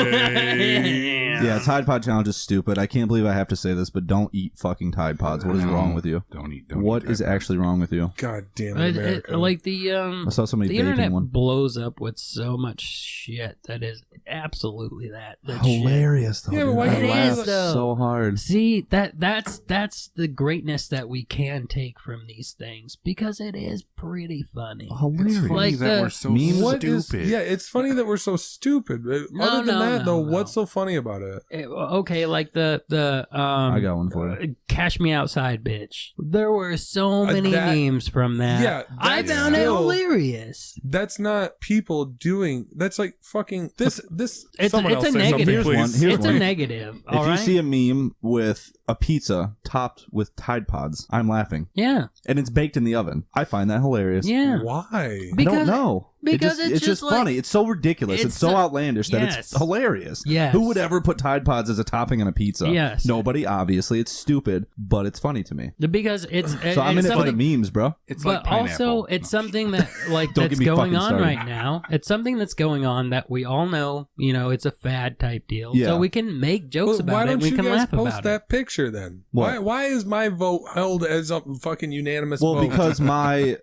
Anyway. Yeah, Tide Pod challenge is stupid. I can't believe I have to say this, but don't eat fucking Tide Pods. What is wrong with you? Don't eat. What is actually wrong with you? God damn it, America. Like the I saw somebody the baking internet one. blows up with so much shit that is absolutely that shit. Hilarious though. Yeah, but dude. why I can't you laughed use those? so hard. See, that's the greatness that we can take from these things because it is pretty funny. Hilarious. Funny Like that the we're so memes- What is- stupid. yeah, it's funny that we're so stupid. Other than that, though, what's so funny about it? Okay, like the I got one for you. Cash Me Outside, bitch. There were so many that- memes from that. Yeah, I that's found it still- hilarious. That's not people doing. That's like fucking this. It's someone a else say negative. something, Here's please. one. Here's It's a one. negative. If All you right. see a meme with a pizza topped with Tide Pods, I'm laughing. Yeah. And it's baked in the oven. I find that hilarious. Yeah. Why? I don't know. Because it's just like, funny. It's so ridiculous. It's so outlandish that yes. it's hilarious. Yes. Who would ever put Tide Pods as a topping on a pizza? Yes. Nobody, obviously. It's stupid, but it's funny to me. Because it's So I'm in it's it for the something- memes, bro. It's but like also pineapple. it's something that like Don't that's get me going fucking on started. right now. It's something that's going on that we all know, it's a fad type deal. Yeah. So we can make jokes Well, about why it don't and we you can guys laugh post about that picture then? What? Why is my vote held as a fucking unanimous Well, vote? because my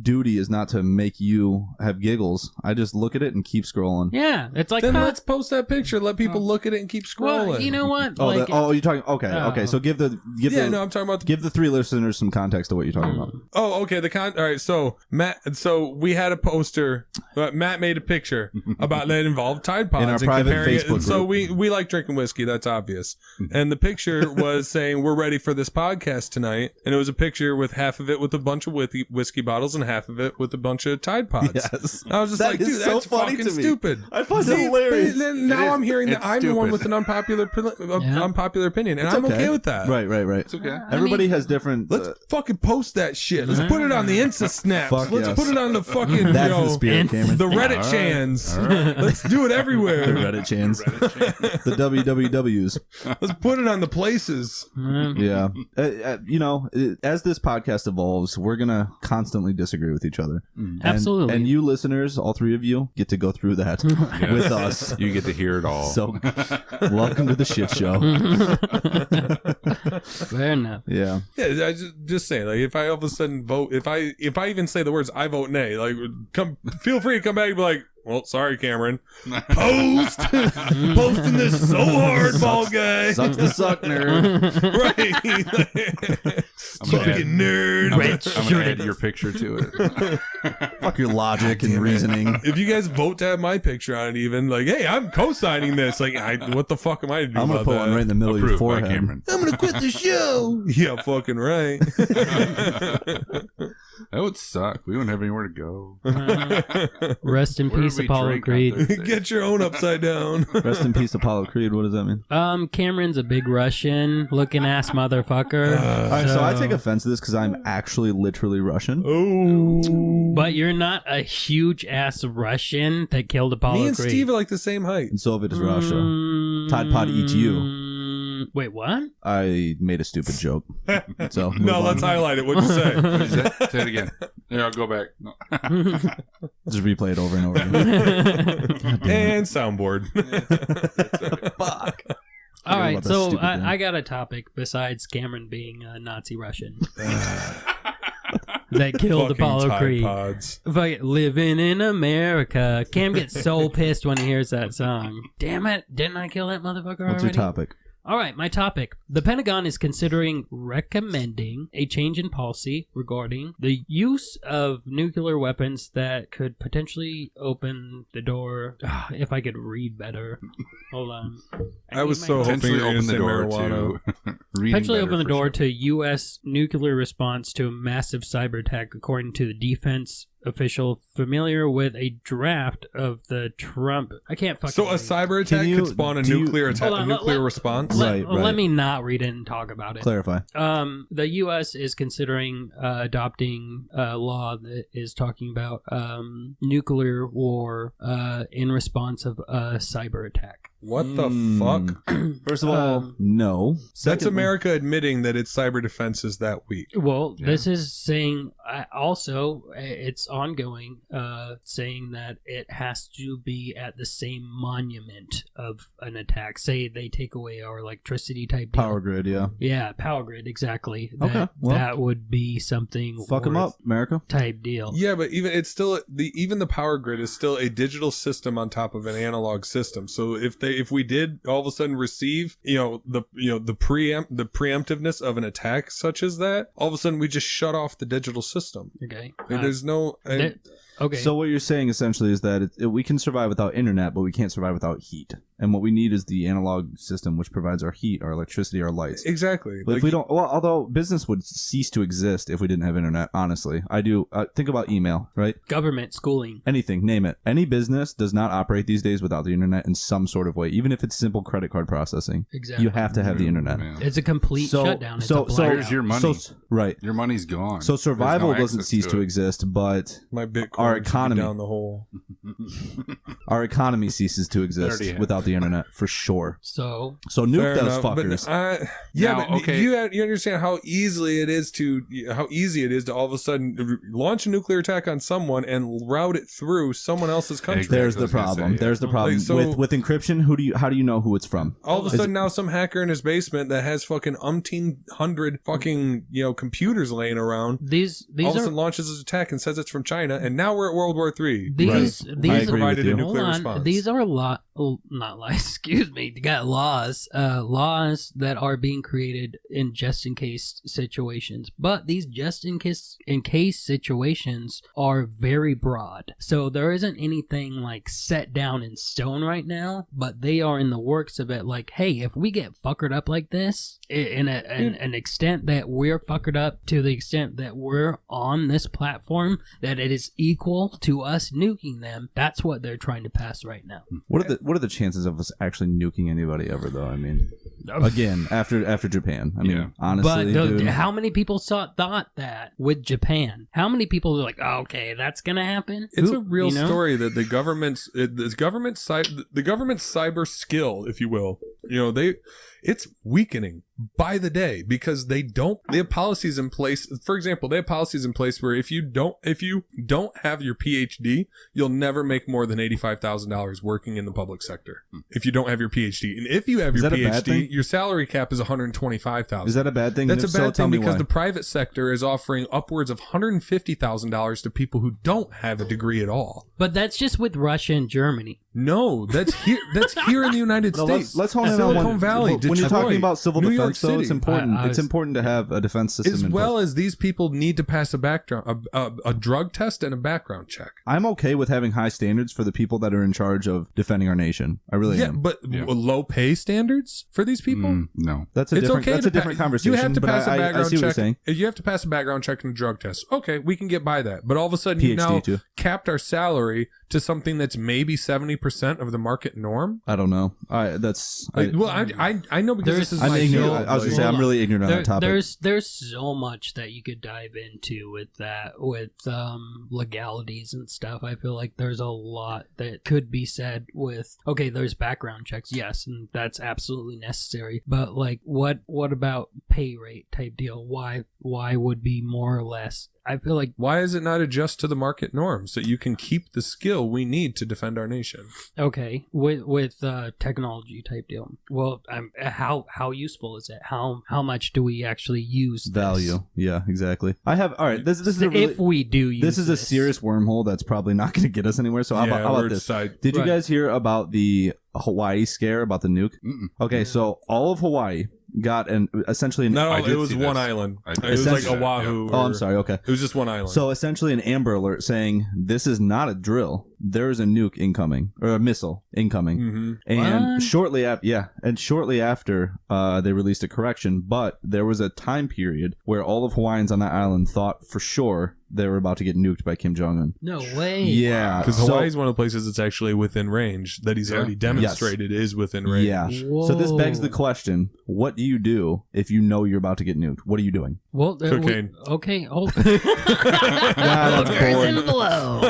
duty is not to make you have giggles. I just look at it and keep scrolling. it. Yeah. It's like then huh, let's post that picture. Let people look at it and keep scrolling. well, you know what? Oh, like, you're talking. Okay, Oh. okay. So give the I'm talking about. give the 3 listeners some context to what you're talking about. Oh, okay. All right. So Matt. So we had a poster. Matt made a picture about that involved Tide Pods In our and private comparing it. Facebook And so group. we like drinking whiskey. That's obvious. And the picture was saying we're ready for this podcast tonight. And it was a picture with half of it with a bunch of whiskey bottles and half of it with a bunch of Tide Pods. Yes, I was just That like, is dude, so that's funny fucking to me. stupid. I find it See, hilarious. Then now It is. I'm hearing that It's I'm the one stupid. with an unpopular opinion, and It's I'm okay with that. Right. It's okay. Everybody has different. Let's fucking post that shit. Let's put it on the Insta snaps. Fuck Let's yes. put it on the fucking that's the spirit, and Cameron. the Reddit All right. chans. All right. Let's do it The everywhere. Reddit chans, the WWWs. Let's put it on the places. Yeah, as this podcast evolves, we're gonna constantly disagree with each other. And- Absolutely. And you listeners, all 3 of you, get to go through that Yes. with us. You get to hear it all. So, welcome to the shit show. Fair enough. Yeah. Yeah, I just saying. Like, if I all of a sudden vote, if I even say the words "I vote nay," like, feel free to come back and be like, "Well, sorry, Cameron, posting this so hard, ball guy." Sucks to suck, nerd. Right. I'm gonna Fucking nerd. I'm gonna add your picture to it. Fuck your logic and reasoning. If you guys vote to have my picture on it, even like, hey, I'm co-signing this. Like, what the fuck am I to do I'm gonna about put that? one right in the middle of your Approved by forehead. Cameron. I'm gonna quit the show. Yeah, fucking right. That would suck. We wouldn't have anywhere to go. Rest in Where peace, do we Apollo drink on Creed. Thursday? Get your own upside down. Rest in peace, Apollo Creed. What does that mean? Cameron's a big Russian looking ass motherfucker. All right, so I take offense to this because I'm actually literally Russian. Oh, But you're not a huge ass Russian that killed Apollo me and Creed. Steve are like the same height. And Soviet is Russia. Tide Pod eats you. Wait, what? I made a stupid joke. So move No, on. let's highlight it. What'd you say? What is that? Say it again. Here, I'll go back. No. Just replay it over and over again. And soundboard. Fuck. All right, about that so stupid thing. I got a topic besides Cameron being a Nazi Russian that killed Fucking Apollo Tide Creed. Pods. Fuck, living in America. Cam gets so pissed when he hears that song. Damn it! Didn't I kill that motherfucker What's already? your topic? All right, my topic. The Pentagon is considering recommending a change in policy regarding the use of nuclear weapons that could potentially open the door. If I could read better. Hold on. I was need so my- hoping Potentially you were open gonna the say door marijuana. to reading Potentially better open the for door sure. to U.S. nuclear response to a massive cyber attack, according to the defense official familiar with a draft of the Trump. I can't fucking. So a read. cyber attack Can you- could spawn a do you- nuclear attack, Hold on, a nuclear response. Right, right. Let me not read it and talk about it. Clarify. The U.S. is considering adopting a law that is talking about nuclear war in response of a cyber attack. What the Hmm. fuck? First of all, no. That's Secondly- America admitting that its cyber defense is that weak. Well, Yeah. this is saying also it's ongoing, saying that it has to be at the same monument of an attack. Say they take away our electricity type deal. Power grid, yeah. Yeah, power grid, exactly. Okay, well, that would be something. Fuck them worth up, America. type deal. Yeah, but even the power grid is still a digital system on top of an analog system. So if we did all of a sudden receive the preemptiveness of an attack such as that, all of a sudden we just shut off the digital system. Okay. And there's no. Okay. So what you're saying essentially is that we can survive without internet, but we can't survive without heat. And what we need is the analog system, which provides our heat, our electricity, our lights. Exactly. But if we don't, well, although business would cease to exist if we didn't have internet, honestly. I do. Think about email, right? Government, schooling. Anything, name it. Any business does not operate these days without the internet in some sort of way, even if it's simple credit card processing. Exactly. You have to have the internet. Man. It's a complete shutdown. It's a Where's blackout. your money? Right. Your money's gone. So survival There's no doesn't access cease to it. exist, but My Bitcoin our should be economy. down the hole. our economy ceases to exist Already have. without the internet for sure. So So nuke Fair those enough, fuckers. But, Now, okay. you understand how easy it is to all of a sudden launch a nuclear attack on someone and route it through someone else's country. Exactly. There's I the was gonna problem. say, yeah. There's the problem Like, so- with encryption. How do you know who it's from? All of a Is sudden now some hacker in his basement that has fucking 100 fucking computers laying around these all of a are sudden launches his attack and says it's from China, and now we're at World War III. these I these agree with provided you. a hold nuclear on. response. These are not lies. Excuse me. You got laws that are being created in just in case situations, but these just in case situations are very broad. So there isn't anything like set down in stone right now, but they are in the works of it. Like, hey, if we get fuckered up like this, in an extent that we're fuckered up to the extent that we're on this platform, that it is equal to us nuking them. That's what they're trying to pass right now. What are the chances of us actually nuking anybody ever, though? I mean, again, after Japan. I mean, Yeah. honestly, But dude, how many people thought that with Japan? How many people are like, oh, okay, that's gonna happen? It's Who- a real you know? story that the government's cyber skill, if you will, it's weakening by the day because they have policies in place. For example, they have policies in place where if you don't have your PhD, you'll never make more than $85,000 working in the public sector. If you don't have your PhD, and if you have Is your that a bad PhD, thing? your salary cap is $125,000. is that a bad thing? That's And a if so, bad tell thing me because why. the private sector is offering upwards of $150,000 to people who don't have a degree at all. But that's just with Russia and Germany. No, that's here. That's here in the United No, States. let's hone in on Silicon one. Valley, When you're Detroit, talking about civil New defense, York though, it's City. important. I It's was- important to have a defense system. As in well place. as these people need to pass a background, a drug test and a background check. I'm okay with having high standards for the people that are in charge of defending our nation. I really Yeah, am. but Yeah. low pay standards for these people. No. That's a It's different. okay. That's to a different pa- conversation. You have to but pass a I background see what you're check. saying. You have to pass a background check and a drug test. Okay, we can get by that. But all of a sudden, you PhD now too. capped our salary to something that's maybe 70% of the market norm. I don't know. I know because There's- this is I'm my ignorant. field, I was gonna like- say I'm Hold on. really ignorant on that topic. There's so much that you could dive into with that, with legalities and stuff. I feel like there's a lot that could be said with, okay, there's background checks, yes, and that's absolutely necessary. But like, what about pay rate type deal? Why would be more or less? I feel like, Why is it not adjust to the market norm so you can keep the skill we need to defend our nation? okay, with technology type deal. Well, how useful is it? How much do we actually use this? Value. Yeah, exactly. I have. All right. This is a really, If we do use this is a serious wormhole that's probably not going to get us anywhere. So how about we're this? side- Did you Right. guys hear about the Hawaii scare about the nuke? Mm-mm. Okay, so all of Hawaii got essentially an. No, I it did was see one this. island. I did It was see like that, Oahu. Oh, I'm or- sorry. Okay. It was just one island. So essentially, an Amber Alert saying this is not a drill. There is a nuke incoming or a missile incoming. hmm And What? shortly after, they released a correction. But there was a time period where all of Hawaiians on that island thought for sure they were about to get nuked by Kim Jong Un. No way. Yeah, Because so- Hawaii is one of the places that's actually within range that he's Yeah. already demonstrated is within range. Yeah. So this begs the Whoa. question: what do you do if you know you're about to get nuked? What are you doing? Well, Cocaine. okay, hold. that's Hookers boring. and blow.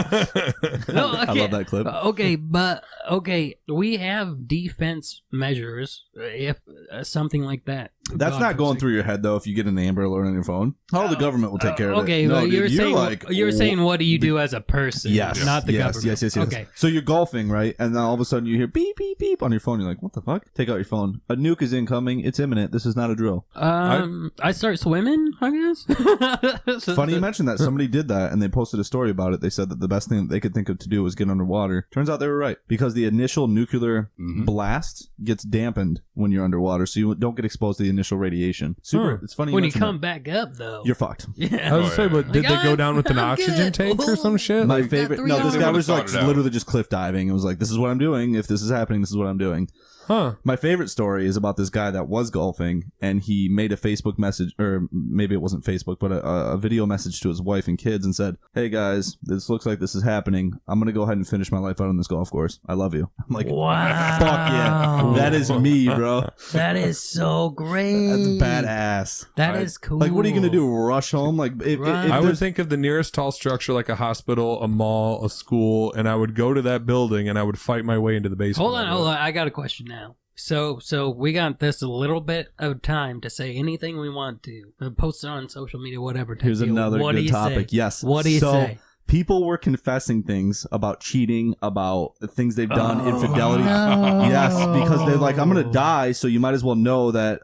No, I love that clip. Okay, we have defense measures if something like that. That's God not going forsake- through your head though. If you get an Amber Alert on your phone, the government will take care of it. Okay, No, but dude, you're saying like, you're saying what do you do as a person? Yes, not the yes, government. yes. Okay. So you're golfing, right? And then all of a sudden you hear beep, beep, beep on your phone. You're like, what the fuck? Take out your phone. A nuke is incoming. It's imminent. This is not a drill. I start swimming, I guess. Funny you mentioned that. Somebody did that and they posted a story about it. They said that the best thing that they could think of to do was get underwater. Turns out they were right because the initial nuclear Mhm. blast gets dampened when you're underwater. So you don't get exposed to the initial radiation. Super. It's funny. When you mention come that. back up, though, You're fucked. yeah. I was gonna say, but did Like, they go down with an I'm oxygen good. tank or some shit? My Like, favorite. got 3 No, this hours. guy They was would've like thought it out. literally just cliff diving. It was like, this is what I'm doing. If this is happening, this is what I'm doing. huh? My favorite story is about this guy that was golfing, and he made a Facebook message, or maybe it wasn't Facebook, but a video message to his wife and kids, and said, "Hey guys, this looks like this is happening. I'm gonna go ahead and finish my life out on this golf course. I love you." I'm like, Wow. fuck yeah, that is me, bro. That is so great. That's badass. That is cool. Like, what are you gonna do? Rush home? Like, if Right. I would there's- think of the nearest tall structure like a hospital, a mall, a school, and I would go to that building and I would fight my way into the basement. Hold on. I got a question now. So we got this a little bit of time to say anything we want to. Post it on social media, whatever. Here's another What do good you topic. Say? Yes. What do you so, say? People were confessing things about cheating, about the things they've done, Oh, infidelity. no. Yes, because they're like, I'm gonna die, so you might as well know that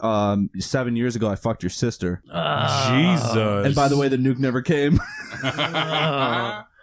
7 years ago I fucked your sister. Jesus. And by the way, the nuke never came.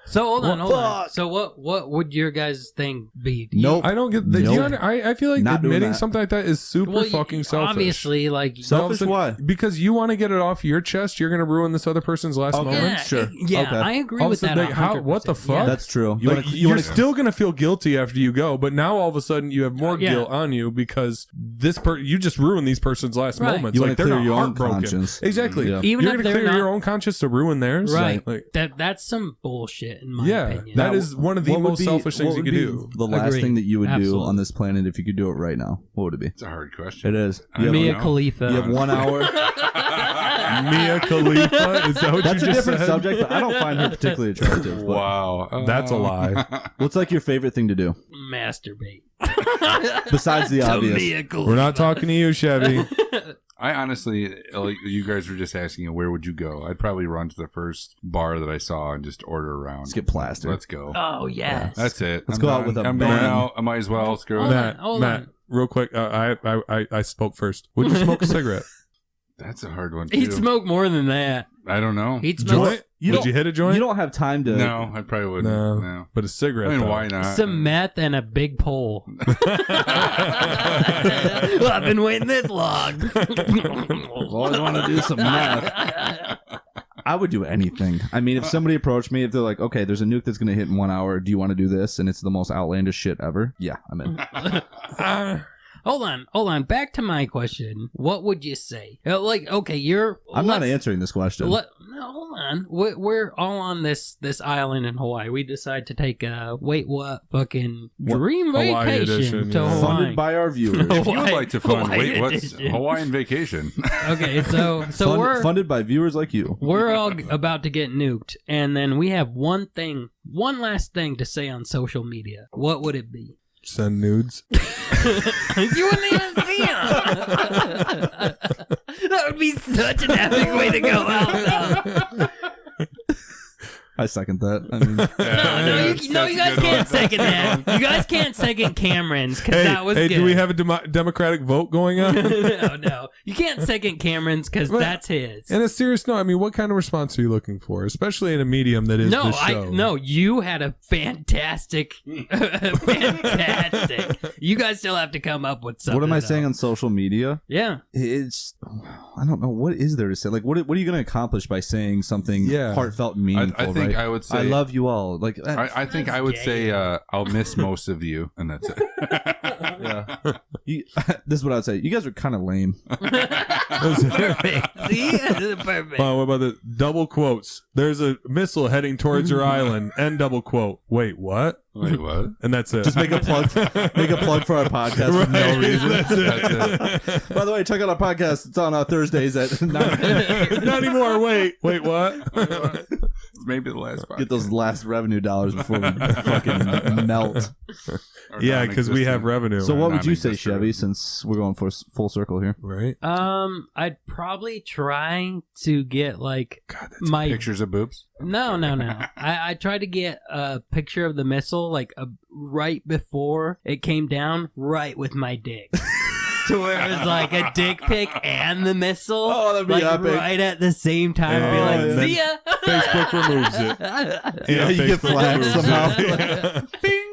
So hold on. Fuck. So what would your guys' thing be? Do you- Nope. I don't get the, Nope. I feel like Not doing admitting that. something like that is super Well, you- fucking selfish. Obviously, like Selfish why? Because you want to get it off your chest, you're going to ruin this other person's last Okay. moment. yeah, Sure. yeah, Okay. I agree All of with a sudden, that. like, how- 100%. what the fuck? Yeah. That's true. You Like, wanna, you're wanna, still going to feel guilty after you go, but now all of a sudden you have more Yeah. guilt on you because you just ruined these person's last Right. moments. You like wanna they're clear not your own heartbroken. conscience. Exactly. Yeah. Even You're if going to they're clear not your own conscience to ruin theirs. right. Like, That's some bullshit in my yeah, opinion. that is one of the what would most be- selfish things what you would could be do. The last Agreed. thing that you would do Absolutely. on this planet if you could do it right now, what would it be? It's a hard question. It is. I You have, don't Mia know. Khalifa. you have 1 hour. Mia Khalifa? Is that what That's you a just different said? subject, but I don't find her particularly attractive. But Wow. That's a lie. what's like your favorite thing to do Masturbate. besides the To obvious? Mia Khalifa. We're not talking to you, Chevy. I honestly, like you guys were just asking, where would you go? I'd probably run to the first bar that I saw and just order around. Let's get plastered. Let's go. Oh yes. That's it. Let's I'm go out done. with a I'm bang. going out. I might as well. Screw Hold it. on, hold Matt, on. real quick. I spoke first. Would you smoke a cigarette? That's a hard one too. He'd smoke more than that. I don't know. He'd smoke Joint? You Would don't- you hit a joint? You don't have time to. No, I probably wouldn't. No. No. But a cigarette. I mean, though. why not? some meth and a big pole. Well, I've been waiting this long. Always want to do some math. I would do anything. I mean, if somebody approached me, if they're like, "Okay, there's a nuke that's going to hit in 1 hour. Do you want to do this?" and it's the most outlandish shit ever, yeah, I'm in. Hold on. Back to my question. What would you say? Like, okay, I'm not answering this question. No, hold on. We're all on this island in Hawaii. We decide to take a fucking dream Hawaii vacation edition, to yeah. Hawaii. Funded by our viewers. If you would like to fund, Hawaii what's edition. Hawaiian vacation? Okay, so we're Funded by viewers like you. we're all about to get nuked, and then we have one last thing to say on social media. What would it be? Send nudes. You wouldn't even see them. That would be such an epic way to go out. I second that. I mean, No, you guys can't second that. You guys can't second Cameron's because that was good. do we have a democratic vote going on? No. You can't second Cameron's because But- that's his. In a serious note, I mean, what kind of response are you looking for, especially in a medium that is this show? You had a fantastic. You guys still have to come up with something. what am I though. saying on social media? Yeah. It's I don't know, what is there to say. Like, what are you going to accomplish by saying something Yeah. heartful and meaningful? I think right? I would say I love you all. Like, I think I would say I'll miss most of you, and that's it. yeah. This is what I'd say. You guys are kind of lame. Perfect. See? Perfect. What about the double quotes? There's a missile heading towards your island. End double quote. Wait, what? Wait, what? And that's it. Just make a plug for our podcast for no Right, reason. that's it. By the way, check out our podcast. It's on Thursdays at 9. Not anymore. Wait, what? Maybe the last part. Get those last revenue dollars before we fucking melt. Or Yeah, because we have non-existent. revenue. So what would you say, Non-existent. Chevy, since we're going for full circle here? Right? I'd probably try to get like God, that's my Pictures of boobs. No. I tried to get a picture of the missile like right before it came down, right with my dick. To where it was like a dick pic and the missile, Oh, that'd be like epic. right at the same time. Be Oh, like, yeah. see ya. Facebook removes it. Yeah, you get Facebook flagged removes somehow. it. Bing.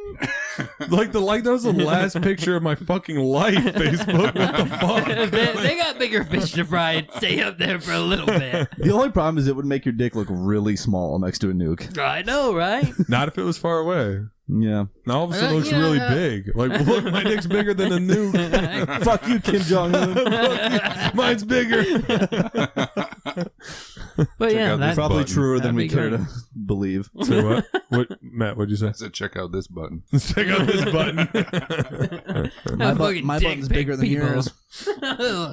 that was the last picture of my fucking life. Facebook, what the fuck? they got bigger fish to fry and stay up there for a little bit. The only problem is it would make your dick look really small next to a nuke. I know, right? Not if it was far away. Yeah. Now all of a sudden it looks really big. Like, look, my dick's bigger than a nuke. Fuck you, Kim Jong Un. Mine's bigger. But yeah, out that's this Probably button. truer than That'd we be care great. to believe. Say what? What, Matt? What'd you say? I said, check out this button. Check out this button. Fucking dick button's pic bigger than people. yours.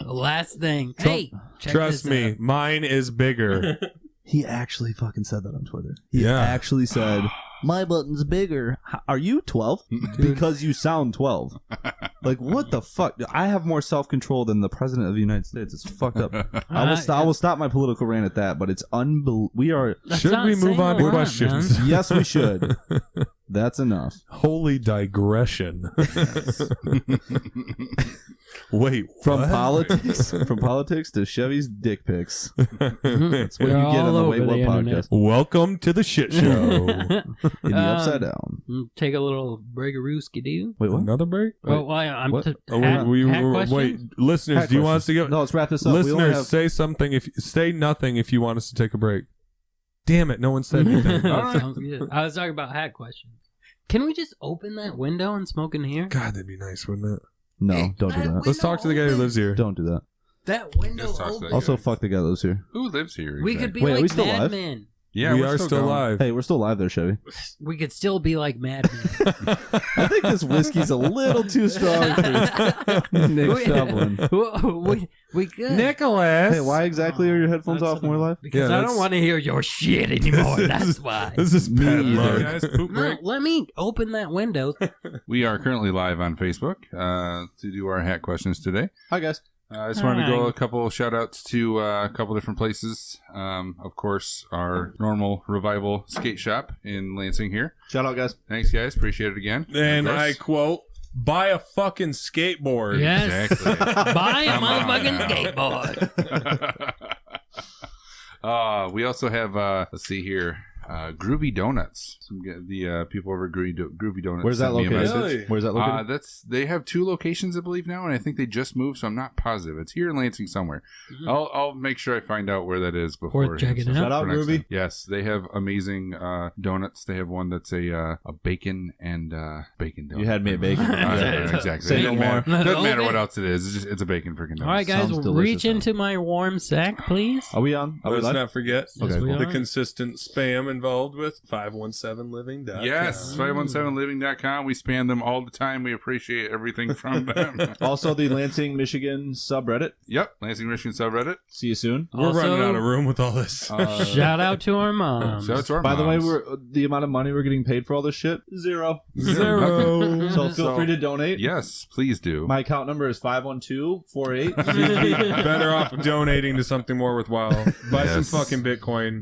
Last thing. Hey, check Trust this me, out. mine is bigger. He actually fucking said that on Twitter. He Yeah. actually said, my button's bigger. Are you 12? Because you sound 12. Like, what the fuck? I have more self-control than the president of the United States. It's fucked up. I will stop my political rant at that, but it's unbelievable. We are... That's Should not we move saying on a to lot, questions? man. Yes, we should. That's enough. Holy digression. Wait, From what? politics to Chevy's dick pics. That's what They're you get on all the over Wait the What internet. podcast. Welcome to the shit show. In the Upside Down. Take a little breakarooski do. Wait, what? Another break? Well, I'm what? t- Oh, hat- hat question? wait, listeners, Hat do you want questions. us to go? No, let's wrap this up. We only Listeners, have... say something. Say nothing if you want us to take a break. Damn it, no one said anything. Sounds good. I was talking about hat questions. Can we just open that window and smoke in here? God, that'd be nice, wouldn't it? No, don't do that. Let's talk to the guy who lives here. Don't do that. That window Just talk to open. that Also, fuck the guy that lives here. Who lives here? We could be Wait, are we like still Mad live? Men. Yeah, we we're are still going. live. Hey, we're still live there, Chevy. We could still be like Mad Men. I think this whiskey's a little too strong for Nick We- Stublin. we could. Nicholas. Hey, why exactly are your headphones That's off more live? Because Yeah, I that's- don't want to hear your shit anymore. That's why. This is Me bad either. luck. Guys, poop No, break. let me open that window. We are currently live on Facebook to do our hat questions today. Hi, guys. I just wanted to Hi. go a couple shout outs to a couple different places. Of course, our normal Revival skate shop in Lansing here. Shout out, guys. Thanks, guys. Appreciate it again. And Of course. I quote, buy a fucking skateboard. Yes. Exactly. Buy a Come on motherfucking now. skateboard. We also have, let's see here, Groovy Donuts. The people over at Groovy Donuts. Where's that sent me a located? message. Really? Where's that located? They have 2 locations, I believe, now, and I think they just moved, so I'm not positive. It's here in Lansing somewhere. Mhm. I'll make sure I find out where that is before. Worth checking out. Shout out, for next Ruby. time. Yes, they have amazing donuts. They have one that's a bacon and bacon donut. You had me at bacon. Exactly. Say It no doesn't matter, more. doesn't matter Okay. what else it is. It's a bacon freaking donut. All right, guys, Sounds delicious, reach into my warm sack, please. Are we on? Are we Let's live? not forget Yes, Okay, we cool. the are. consistent spam involved with 517living.com. Yes, 517living.com. We spam them all the time. We appreciate everything from them. Also, the Lansing, Michigan subreddit. Yep, Lansing, Michigan subreddit. See you soon. We're Also- running out of room with all this. Shout out to our moms. Shout out to our By the way, moms. the amount of money we're getting paid for all this shit, zero. Zero. So feel free to donate. Yes, please do. My account number is 512-48. Better off donating to something more worthwhile. Buy Yes. some fucking Bitcoin.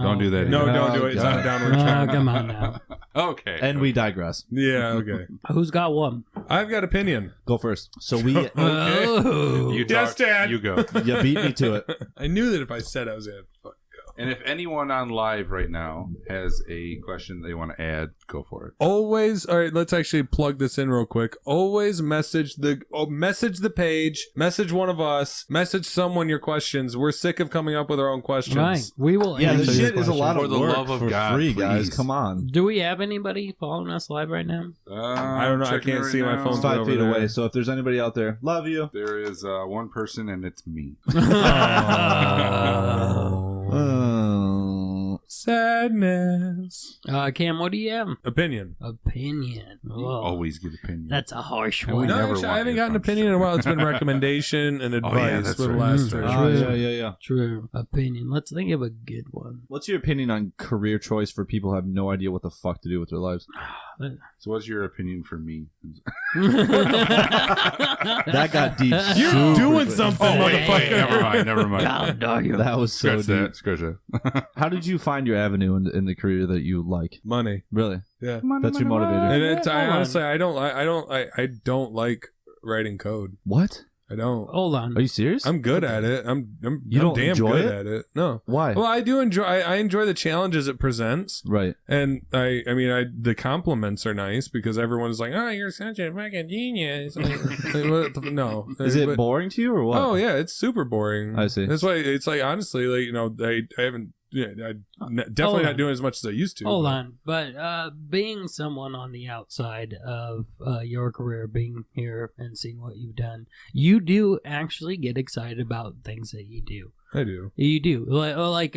Don't do that. No, either. don't do it. It's on a downward Oh, trend. come on now. Okay. And we digress. Yeah, okay. Who's got one? I've got opinion. Go first. So we Oh. You Yes, talk, Dad. You go. you beat me to it. I knew that if I said I was going to fuck. And if anyone on live right now has a question they want to add, go for it. Always, all right, let's actually plug this in real quick. Always message the page, message one of us, message someone your questions. We're sick of coming up with our own questions. Right. We will Yeah, answer this your shit is a lot For of the work love of for God, free, guys. please. Come on. Do we have anybody following us live right now? I don't know. I checking can't it see my now. phone. It's 5 over feet there. away. So if there's anybody out there, love you. There is one person, and it's me. Oh. Sadness. Cam, what do you have? Opinion. Opinion. Whoa. Always give opinion. That's a harsh And we one. No, never actually, want I haven't your gotten an function. opinion in a while. It's been recommendation and advice yeah, that's for the right. last Mm. 3 Oh, years. yeah. True. Opinion. Let's think of a good one. What's your opinion on career choice for people who have no idea what the fuck to do with their lives? So, what's your opinion for me? That got deep. You're super doing quick. something, Oh, wait, motherfucker. never mind. God dog you. That was so Scratch deep. that. Scratch that. How did you find your avenue in the career that you like? Money. Really? Yeah. That's your motivator. And it's, I Hold on. honestly, I don't like writing code. What? I don't. Hold on. Are you serious? I'm good at it. I'm You don't damn enjoy good it? at it. No. Why? Well, I do enjoy. I enjoy the challenges it presents, Right. and I mean, the compliments are nice because everyone's like, "Oh, you're such a fucking genius." No, Is it But- boring to you or what? Oh yeah, it's super boring. I see. That's why it's like honestly, like I haven't. Yeah, definitely Hold not on. doing as much as I used to. Hold but- on, but being someone on the outside of your career, being here and seeing what you've done, you do actually get excited about things that you do. I do. You do like,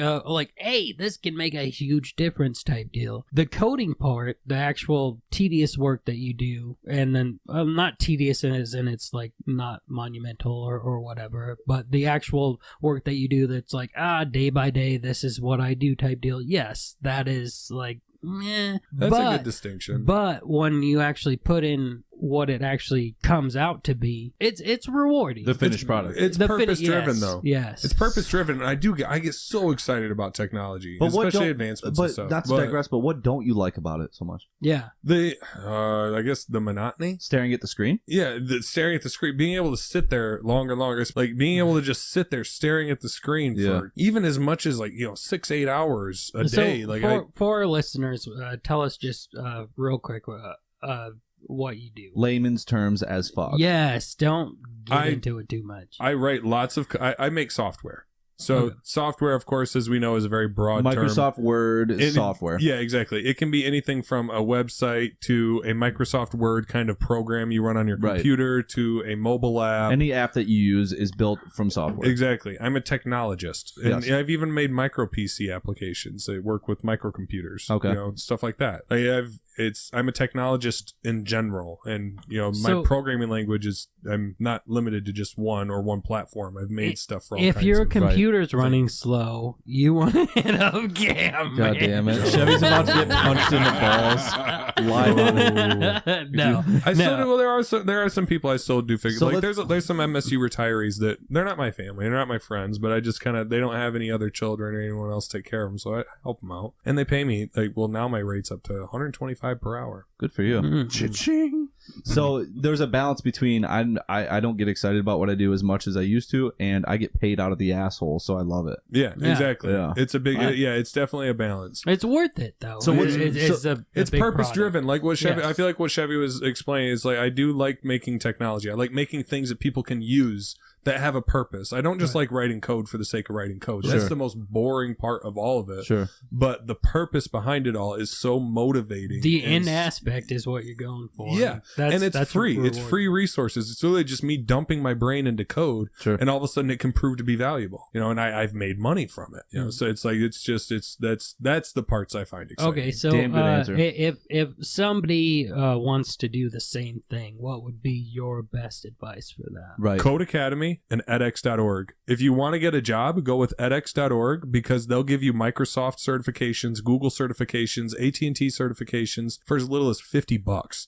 hey, this can make a huge difference type deal. The coding part, the actual tedious work that you do, and then not tedious as in it's like not monumental or whatever, but the actual work that you do that's like day by day, this is what I do type deal. Yes, that is like, meh. That's a but, good distinction. But when you actually put in what it actually comes out to be, it's rewarding. The finished product. It's The purpose driven yes, though. Yes, It's purpose driven, and I get so excited about technology, But what especially don't- advancements But and stuff. not to digress, but what don't you like about it so much? yeah. I guess the monotony. Staring at the screen? Yeah, the staring at the screen, being able to sit there longer, like being able to just sit there staring at the screen Yeah. for even as much as 6-8 hours a day. Like for our listeners, tell us just real quick what you do. Layman's terms as fuck. Yes, don't get I- into it too much. I write lots of. I make software. So Okay. software, of course, as we know, is a very broad term. Microsoft Word is It- software. Yeah, exactly. It can be anything from a website to a Microsoft Word kind of program you run on your Right. computer to a mobile app. Any app that you use is built from software. Exactly. I'm a technologist. And Yes. I've even made micro PC applications that work with microcomputers. Okay. Stuff like that. I'm a technologist in general. And, my So- programming language I'm not limited to just one or one platform. I've made stuff for all If kinds your of computer's running slow, you want to hit up Cam. God damn it. Chevy's about to get punched in the balls live on it. No, I still no. do. Well, there are some people I still do figure. So Like let's- there's some MSU retirees that they're not my family, they're not my friends, but I just they don't have any other children or anyone else to take care of them, so I help them out, and they pay me now my rate's up to $125 per hour. Good for you. Mm. Cha-ching. So there's a balance between I don't get excited about what I do as much as I used to, and I get paid out of the asshole, so I love it. Yeah, Yeah. exactly. Yeah. It's a big. Right. Yeah, it's definitely a balance. It's worth it though. So what's- it's a It's big purpose product. driven, like what Chevy. Yes. I feel like what Chevy was explaining is like I do like making technology. I like making things that people can use that have a purpose. I don't just like writing code for the sake of writing code. That's Sure. the most boring part of all of it. Sure. But the purpose behind it all is so motivating. The and end aspect is what you're going for. Yeah, and it's free. It's rewarding. free resources. It's really just me dumping my brain into code, Sure. and all of a sudden it can prove to be valuable. And I've made money from it. Mm-hmm. So it's like that's the parts I find exciting. Okay, so Damn good answer. if somebody wants to do the same thing, what would be your best advice for that? Right. Code Academy and edX.org. If you want to get a job, go with edX.org because they'll give you Microsoft certifications, Google certifications, AT&T certifications for as little as $50.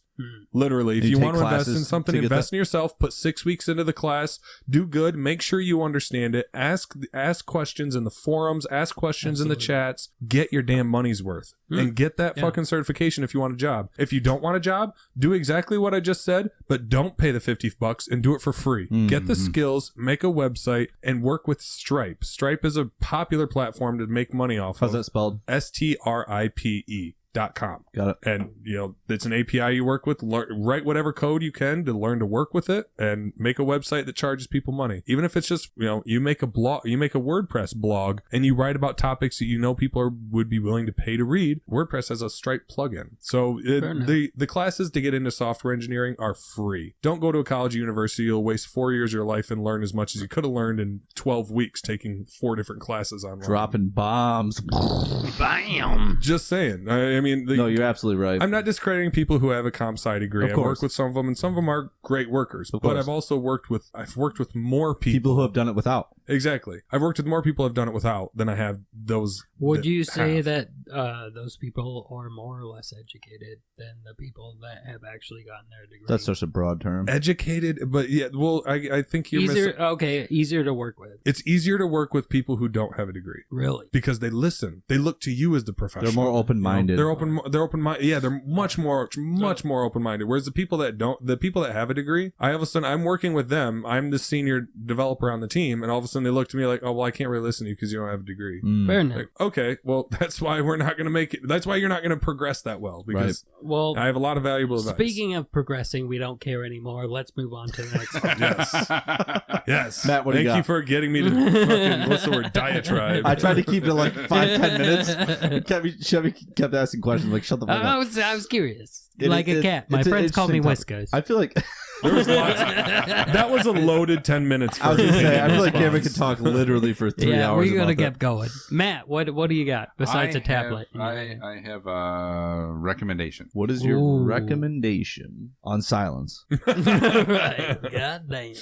Literally, if You you take want to invest classes in something, to get invest in yourself. Put 6 weeks into the class. Do good. Make sure you understand it. Ask questions in the forums. Ask questions in the chats. Get your damn money's worth and get that Yeah. fucking certification if you want a job. If you don't want a job, do exactly what I just said, but don't pay the $50 and do it for free. Get the skills, make a website, and work with Stripe. Stripe is a popular platform to make money off How's of. that spelled? STRIPE.com. Got it. And it's an API you work with. Write whatever code you can to learn to work with it, and make a website that charges people money. Even if it's just you make a blog, you make a WordPress blog, and you write about topics that people would be willing to pay to read. WordPress has a Stripe plugin, so Fair enough. the classes to get into software engineering are free. Don't go to a college or university. You'll waste 4 years of your life and learn as much as you could have learned in 12 weeks taking 4 different classes online. Dropping bombs. Bam! Just saying. I mean, No, you're absolutely right. I'm not discrediting people who have a comp sci degree. Of I course. work with some of them, and some of them are great workers. Of But course. I've also worked with more People who have done it without. Exactly. I've worked with more people who have done it without than I have those. Would that you say have. that those people are more or less educated than the people that have actually gotten their degree? That's such a broad term. Educated, but yeah, well, I think you're easier. Okay, easier to work with. It's easier to work with people who don't have a degree Really? because they listen. They look to you as the professional. They're more open-minded. They're they're open. They're open minded. Yeah, they're much more open minded. Whereas the people that have a degree, all of a sudden I'm working with them. I'm the senior developer on the team, and all of a sudden they look to me like, oh well, I can't really listen to you because you don't have a degree. Fair enough. Like, okay, well that's why we're not going to make it. That's why you're not going to progress that well because Well, I have a lot of valuable advice. speaking of progressing, we don't care anymore. Let's move on to the next one. Yes. Yes. Matt, what do you Thank got? you for getting me to fucking, what's the word, diatribe. I tried to keep it to like 5-10 minutes. Chevy kept asking questions like, shut the fuck I up. was curious. It- like a it- cat. My it's an friends call me interesting Whiskers. I feel like There was lots of, that was a loaded 10 minutes. For I was gonna say I feel like response. Cameron could talk literally for 3 yeah, hours. we're gonna about get going. Matt, what do you got besides a tablet? I have a recommendation. What is your Ooh. recommendation on silence? Right. God damn.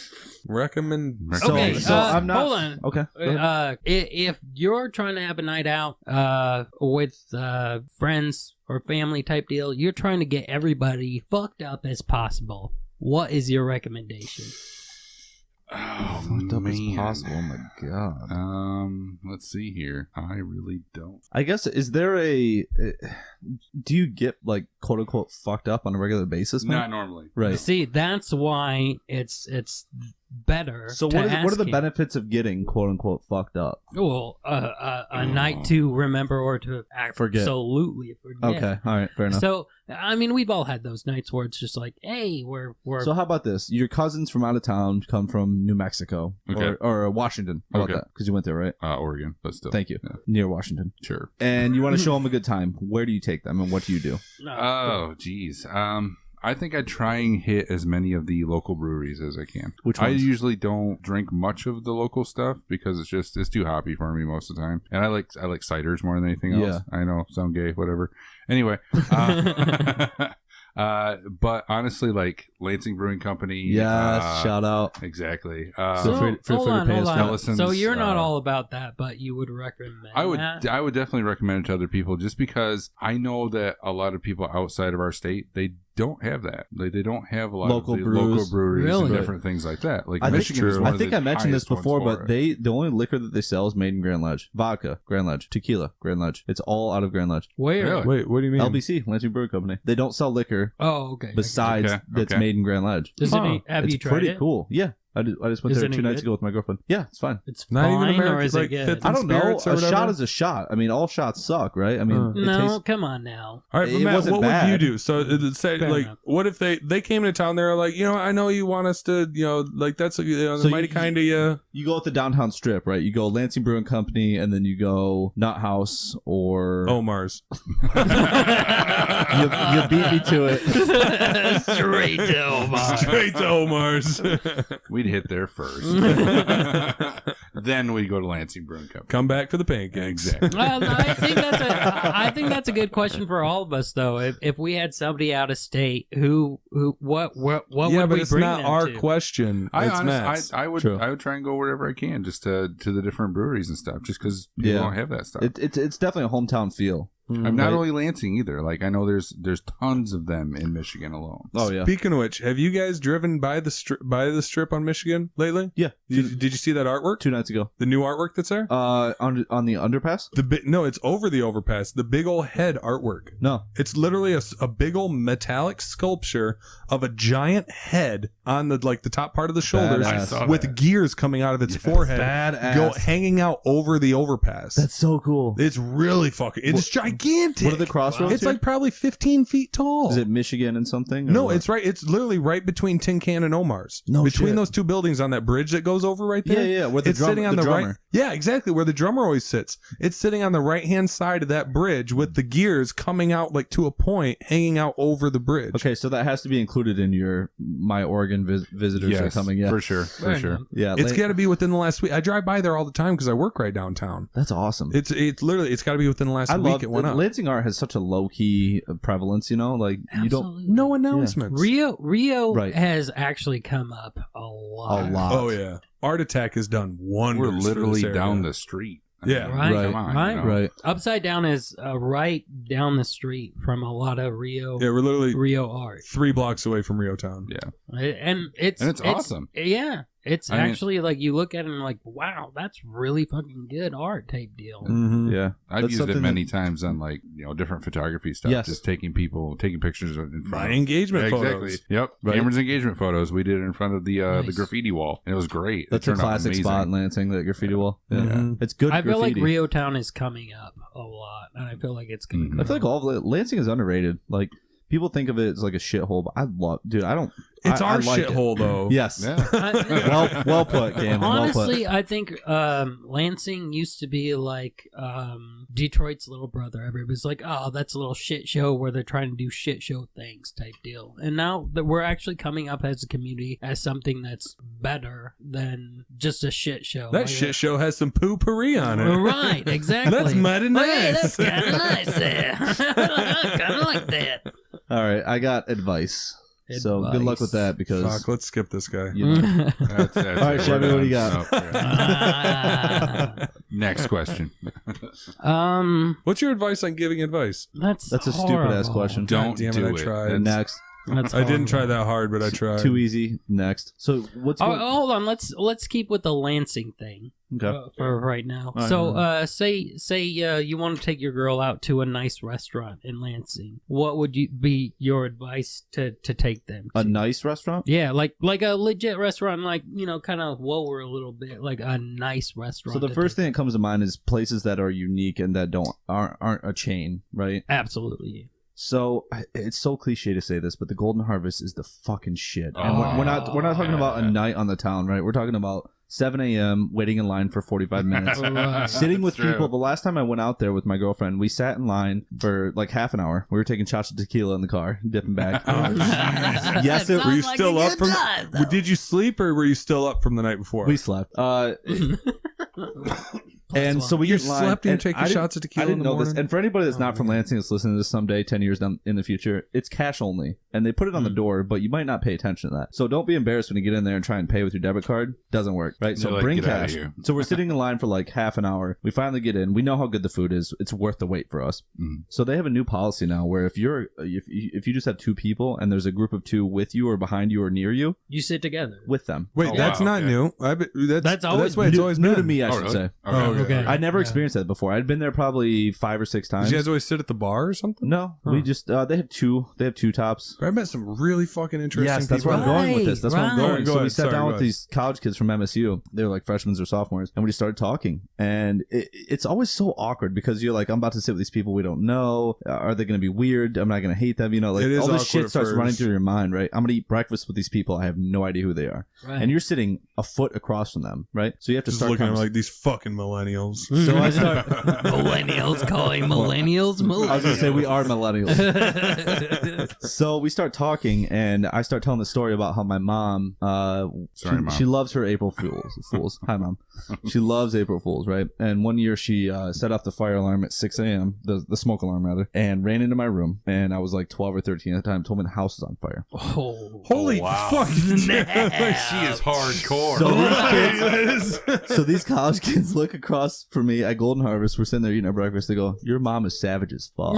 Recommend. So- Okay, so I'm not- hold on. Okay. go ahead. If you're trying to have a night out with friends or family type deal, you're trying to get everybody fucked up as possible. What is your recommendation? Oh, Fucked up as man. possible. Oh my god. Let's see here. I really don't. I guess is there a? Do you get like quote unquote fucked up on a regular basis, man? Not normally. Right. See, that's why it's better. So to what are ask the him. benefits of getting quote unquote fucked up? Well, a night to remember or to Forget. absolutely forget. Okay. All right. Fair enough. So I mean, we've all had those nights where it's just like, hey, we're So how about this? Your cousins from out of town come from New Mexico Okay. or Washington. How about Okay. that? Because you went there, right? Oregon, but still. Thank you. Yeah. Near Washington. Sure. And you want to show them a good time. Where do you take them and what do you do? Oh, geez. I think I try and hit as many of the local breweries as I can. Which I ones? usually don't drink much of the local stuff because it's too hoppy for me most of the time, and I like ciders more than anything else. I know, sound gay, whatever. Anyway, but honestly, like Lansing Brewing Company. Yes. Shout out. Exactly. So feel free hold to on, pay hold us on. for Ellison's, So you're not uh, all about that, but you would recommend I would that? I would definitely recommend it to other people just because I know that a lot of people outside of our state, they don't have that. They don't have a lot Local of the brews. local breweries Really? and different things like that. Like I think Michigan is true. one I of think the I mentioned this highest ones before, for but it. the only liquor that they sell is made in Grand Ledge. Vodka, Grand Ledge. Tequila, Grand Ledge. It's all out of Grand Ledge. Where? Really? Wait, what do you mean? LBC, Lansing Brewing Company. They don't sell liquor Oh, okay. besides Okay, that's okay. made in Grand Ledge. Does Huh. it? Have it's you tried pretty it? cool. Yeah. I just went Is there it any 2 nights good? ago with my girlfriend. Yeah, it's fine. It's Not even fine, or American, is like, it good? fifth I don't know. Spirits or A shot whatever? is a shot. I mean, all shots suck, right? I mean, it No, tastes. come on now. All right, but It Matt, wasn't what would bad. you do? So say Fair like, enough. what if they came to town? They're like, I know you want us to, like that's So mighty you- kind of you. You go at the downtown strip, right? You go Lansing Brewing Company, and then you go Nut House or Omar's. you beat me to it. Straight to Omar. Straight to Omar's. We'd hit there first. Then we go to Lansing Brewing Company. Come back for the pancakes. Exactly. Well, I think that's a good question for all of us, though. If we had somebody out of state, what yeah, would but we it's bring not them our to? question. It's Matt's. I would True. I would try and go wherever I can just to the different breweries and stuff just because people Yeah. don't have that stuff. It's definitely a hometown feel. I'm not right. only Lansing either. Like I know there's tons of them in Michigan alone. Oh yeah. Speaking of which, have you guys driven by the strip on Michigan lately? Yeah. Did you see that artwork? 2 nights ago. The new artwork that's there? On the underpass? No, it's over the overpass. The big old head artwork. No. It's literally a big old metallic sculpture of a giant head on the top part of the shoulders Badass. I saw with that. gears coming out of its forehead, Badass. hanging out over the overpass. That's so cool. It's really fucking. It's gigantic. What are the crossroads? It's here? like probably 15 feet tall. Is it Michigan and something? or No, what? it's right. It's literally right between Tin Can and Omar's. No between shit. those two buildings on that bridge that goes over right there. Yeah, where the It's sitting on the the drummer. right. Yeah, exactly where the drummer always sits. It's sitting on the right hand side of that bridge with the gears coming out like to a point, hanging out over the bridge. Okay, so that has to be included in your My Oregon visitors are Yes, coming. Yeah, for sure, for Fair sure. enough. yeah. It's got to be within the last week. I drive by there all the time because I work right downtown. That's awesome. It's literally it's got to be within the last I week. love It went up. Lansing art has such a low key prevalence. You know, like you don't. Absolutely. No announcements. Rio Right. has actually come up a lot. A lot. Oh yeah, Art Attack has done wonders. We're for literally this area. down the street. Yeah. Right, Right. Come on, right. you know? Right. Upside Down is right down the street from a lot of Rio Yeah, we're literally Rio art, 3 blocks away from Rio Town. Yeah. and it's And it's awesome. Yeah, It's I mean- actually like you look at it and like, wow, that's really fucking good art type deal. Mm-hmm. Yeah, I've That's used it something many times on like different photography stuff. Yes. Just taking pictures in front My of engagement Yeah, photos. Exactly. Yep. Right. Cameron's engagement photos. We did it in front of the Nice. graffiti wall, and it was great. That's it a turned out classic amazing. spot in Lansing, that graffiti wall. Yeah. Mhm. It's good I feel like graffiti. Rio Town is coming up a lot, and I feel like it's gonna. Mhm. I feel like all of Lansing is underrated. Like people think of it as like a shithole, but I love, dude. I don't. It's I our like it. shithole, though. Yes. Yeah. Well put, Cam. Well put. Honestly, I think Lansing used to be like Detroit's little brother. Everybody's like, oh, that's a little shit show where they're trying to do shit show things type deal. And now that we're actually coming up as a community as something that's better than just a shit show. That shit show has some poo-pourri on it. Right, exactly. That's mighty Oh, hey, nice. that's kind of nice there. I kind of like that. All right, I got advice. So good luck with that because Fuck, let's skip this guy. you know. That's All right, it. Chevy, We're what do you done. got? Oh, yeah. Next question. What's your advice on giving advice? That's That's a stupid ass horrible. question. Don't damn it, do I it. tried. And next, That's I didn't try horrible. that hard, but I tried. too easy. Next. So what's Oh, going- hold on. Let's keep with the Lansing thing okay? for right now. All right. So, say you want to take your girl out to a nice restaurant in Lansing. What would be your advice to take them? A to? nice restaurant. Yeah, like a legit restaurant, like kind of lower a little bit, like a nice restaurant. So the to first take- thing that comes to mind is places that are unique and that aren't a chain, right? absolutely. So it's so cliche to say this, but the Golden Harvest is the fucking shit. And we're not talking about a night on the town, right? We're talking about 7 a.m. waiting in line for 45 minutes. Right. Sitting with That's true. people. The last time I went out there with my girlfriend, we sat in line for like half an hour. We were taking shots of tequila in the car, dipping back. Yes, Were you still up from? Did you sleep or were you still up from the night before? We slept. And so we you get in line. slept and and taking I didn't- shots of tequila I didn't in the know this. morning? And for anybody that's not from man. Lansing that's listening to this someday, 10 years down in the future, it's cash only. And they put it on the door, but you might not pay attention to that. So don't be embarrassed when you get in there and try and pay with your debit card. Doesn't work, right? So They're like, bring "Get outta cash. here." So we're sitting in line for like half an hour. We finally get in. We know how good the food is. It's worth the wait for us. Mhm. So they have a new policy now where if you just have two people and there's a group of two with you or behind you or near you, You sit together. with them. Wait, Oh, that's wow, not okay. new. That's always the way it's new, always new been to me, I Oh, should really? say. Oh, okay. I never Yeah. experienced that before. I'd been there probably 5 or 6 times. Did you guys always sit at the bar or something? No, Huh. we just they have two tops. I met some really fucking interesting Yes, that's people. where I'm going with this. That's where I'm Right, going. right. Go So we ahead. sat Sorry, down go with ahead. these college kids from MSU. They were like freshmen or sophomores, and we just started talking. And it's always so awkward because you're like, I'm about to sit with these people we don't know. Are they going to be weird? Am I going to hate them? You know, like It is all this awkward shit at starts running first. through your mind, right? I'm going to eat breakfast with these people. I have no idea who they are, Right. and you're sitting a foot across from them, right? So you have to Just start looking at them convers- like these fucking millennials. So I start. millennials calling millennials millennials. I was going to say we are millennials. So we start talking, and I start telling the story about how my mom, Sorry, Mom. she loves her April Fools. Hi, Mom. She loves April Fools, right? And one year she set off the fire alarm at 6 a.m., the smoke alarm rather, and ran into my room. And I was like 12 or 13 at the time. Told me the house was on fire. Oh. Holy wow. fuck! She is hardcore. So these college kids look across from me at Golden Harvest. We're sitting there eating our breakfast. They go, "Your mom is savage as fuck."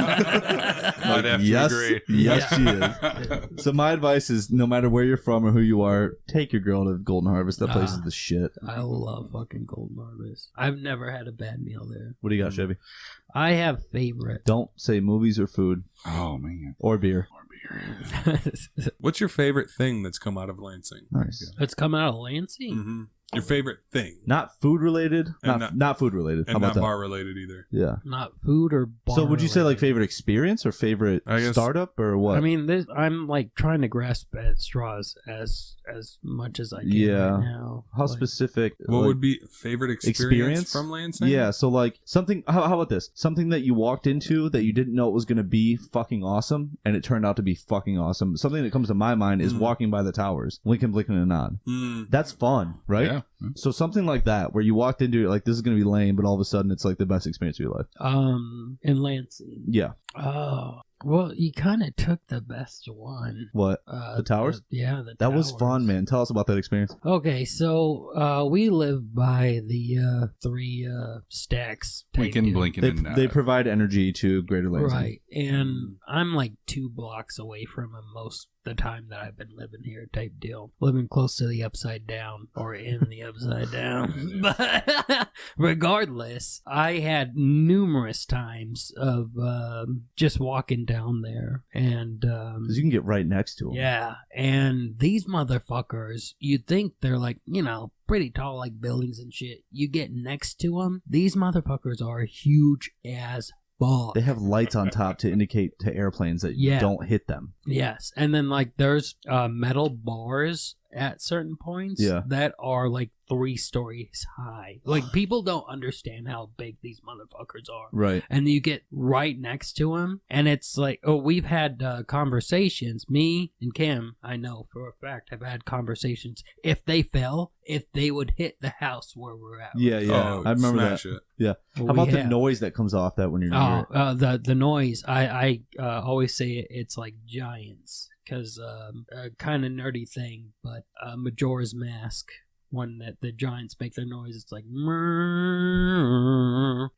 I'd have to yes, agree. yes, she is. So my advice is, no matter where you're from or who you are, take your girl to Golden Harvest. That place is the shit. I love fucking Golden Harvest. I've never had a bad meal there. What do you got, Chevy? I have favorite. Don't say movies or food Oh man. or beer. What's your favorite thing that's come out of Lansing? Nice. It's come out of Lansing. Mm-hmm. Your favorite thing, Not food related. And Not food related. How and about not that? bar related either. Yeah. Not food or bar. So would you say like related. favorite experience or favorite I guess- startup or what? I mean, I'm like trying to grasp at straws as much as I can Yeah. right now. how Like, specific? What like- would be favorite experience Experience? from Lansing? Yeah, so like something. How about this? Something that you walked into that you didn't know it was going to be fucking awesome, and it turned out to be fucking awesome. Something that comes to my mind is walking by the towers, Lincoln, Blinken, and Nod. Mm. That's fun, right? Yeah. So something like that, where you walked into it like this is going to be lame, but all of a sudden it's like the best experience of your life. in Lansing. Yeah. Oh, well, you kind of took the best one. What? The towers? The That was towers. fun, man. Tell us about that experience. Okay, so we live by the three stacks. type Lincoln, deal. Blinken, They, and Nod. they provide energy to Greater Lansing. Right, and I'm like 2 blocks away from them most the time that I've been living here type deal. Living close to the upside down or in the upside down. But regardless, I had numerous times of just walking down there and Because you can get right next to them. yeah, and these motherfuckers, you'd think they're like, you know, pretty tall like buildings and shit. You get next to them, these motherfuckers are huge as fuck. They have lights on top to indicate to airplanes that you Yeah. don't hit them. Yes, and then like there's metal bars at certain points Yeah. that are like 3 stories high. Like people don't understand how big these motherfuckers are. Right. And you get right next to him, and it's like, oh, we've had conversations. Me and Kim, I know for a fact, have had conversations. If they fell, if they would hit the house where we're at. Yeah, yeah. Oh, I remember that. smash it. Yeah. How about the noise that comes off that when you're near it? The noise. I always say it's like giants because a kind of nerdy thing, but Majora's Mask. When the giants make their noise, it's like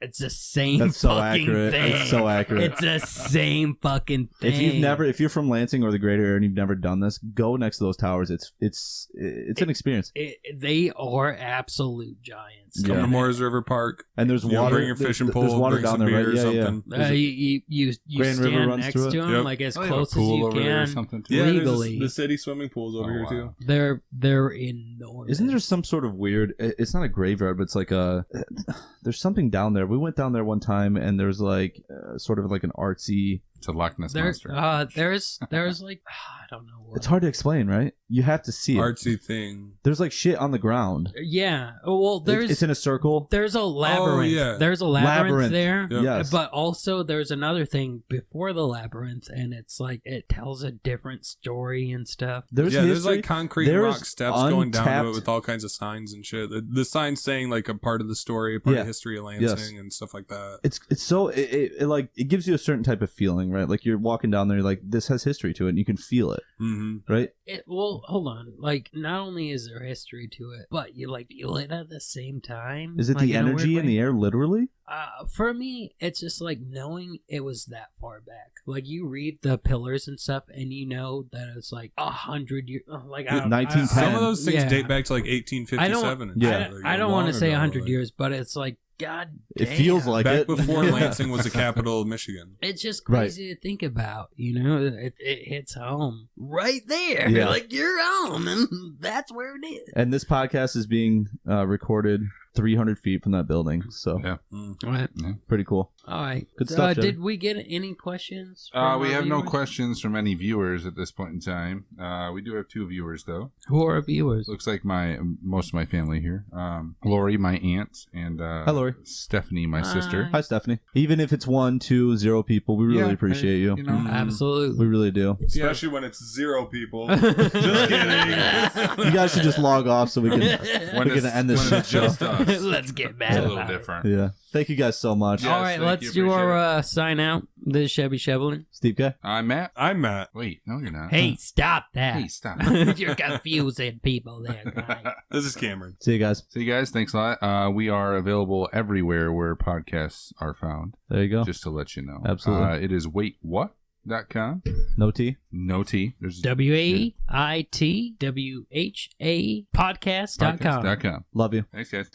it's the same. That's so fucking accurate. thing. It's so accurate. It's the same fucking thing. If you're from Lansing or the greater area and you've never done this, go next to those towers. It's an experience. They are absolute giants. Come Yeah. to Morris River Park. And there's You water. bring your fishing there's pole, water bring down some there, beer right? or Yeah, something. yeah. There's a- You Grand River stand runs next through it. to them Yep. like as Oh, they have a close as pool you over there or can. something too. Yeah, there's Legally. the city swimming pools over Oh, here wow. too. They're enormous. Isn't there some sort of weird? It's not a graveyard, but it's like a. There's something down there. We went down there one time, and there's like sort of like an artsy. It's a Loch Ness There, monster. there's like I don't know what. It's hard to explain, right? You have to see it. Artsy thing. There's like shit on the ground. Yeah. Well, It's in a circle. there's a labyrinth. yeah. There's a labyrinth there. Yep. Yes. But also there's another thing before the labyrinth, and it's like it tells a different story and stuff. There's There's history. like concrete There rock is steps going down to untapped- it with all kinds of signs and shit. The signs saying like a part of the story, a part Yeah. of history of Lansing and stuff like that. It's so it like it gives you a certain type of feeling, right? Like you're walking down there, you're like this has history to it, and you can feel it, Mm-hmm. right? Well, hold on. Like, not only is there history to it, but you like feel it at the same time. Is it like, the in a energy weird in way. the air, literally? For me, it's just like knowing it was that far back. Like you read the pillars and stuff, and you know that it's like 100 years. Like I don't, 1910. Some of those things Yeah. date back to like 1857. And Yeah. shit, like, I don't long want to say ago, 100 like, years, but it's like God. It damn. feels like back it. before Yeah. Lansing was the capital of Michigan. It's just Right. crazy to think about. You know, it hits home right there. Yeah. Like you're home, and that's where it is. And this podcast is being recorded 300 feet from that building, so Yeah. Mm. Right. pretty cool. All right. Good stuff, Jim. Did we get any questions? from We our have no viewers? questions from any viewers at this point in time. We do have 2 viewers though. Who are our viewers? Looks like most of my family here. Lori, my aunt, and Hi, Lori. Stephanie, my sister. Hi, Stephanie. Even if it's 1, 2, 0 people, we really Yeah, appreciate you. You know, Mm. Absolutely. We really do. Especially when it's 0 people. Just kidding. You guys should just log off so we can. when We're it's, gonna end this when shit it's just show. us. Let's get It's mad a little about it. different. Yeah. Thank you guys so much. Yeah. All right, thank let's you, do appreciate our sign out. This is Chevy Shoveling. Steve Guy. I'm Matt. I'm Matt. Wait, no, you're not. Hey, stop that. Hey, stop. You're confusing people there, guy. This is Cameron. See you guys. So, you guys, thanks a lot. We are available everywhere where podcasts are found. There you go. Just to let you know. Absolutely. It is waitwhat.com. No tea. No T. There's WAITWHA podcast.com. podcast.com. Love you. Thanks, guys.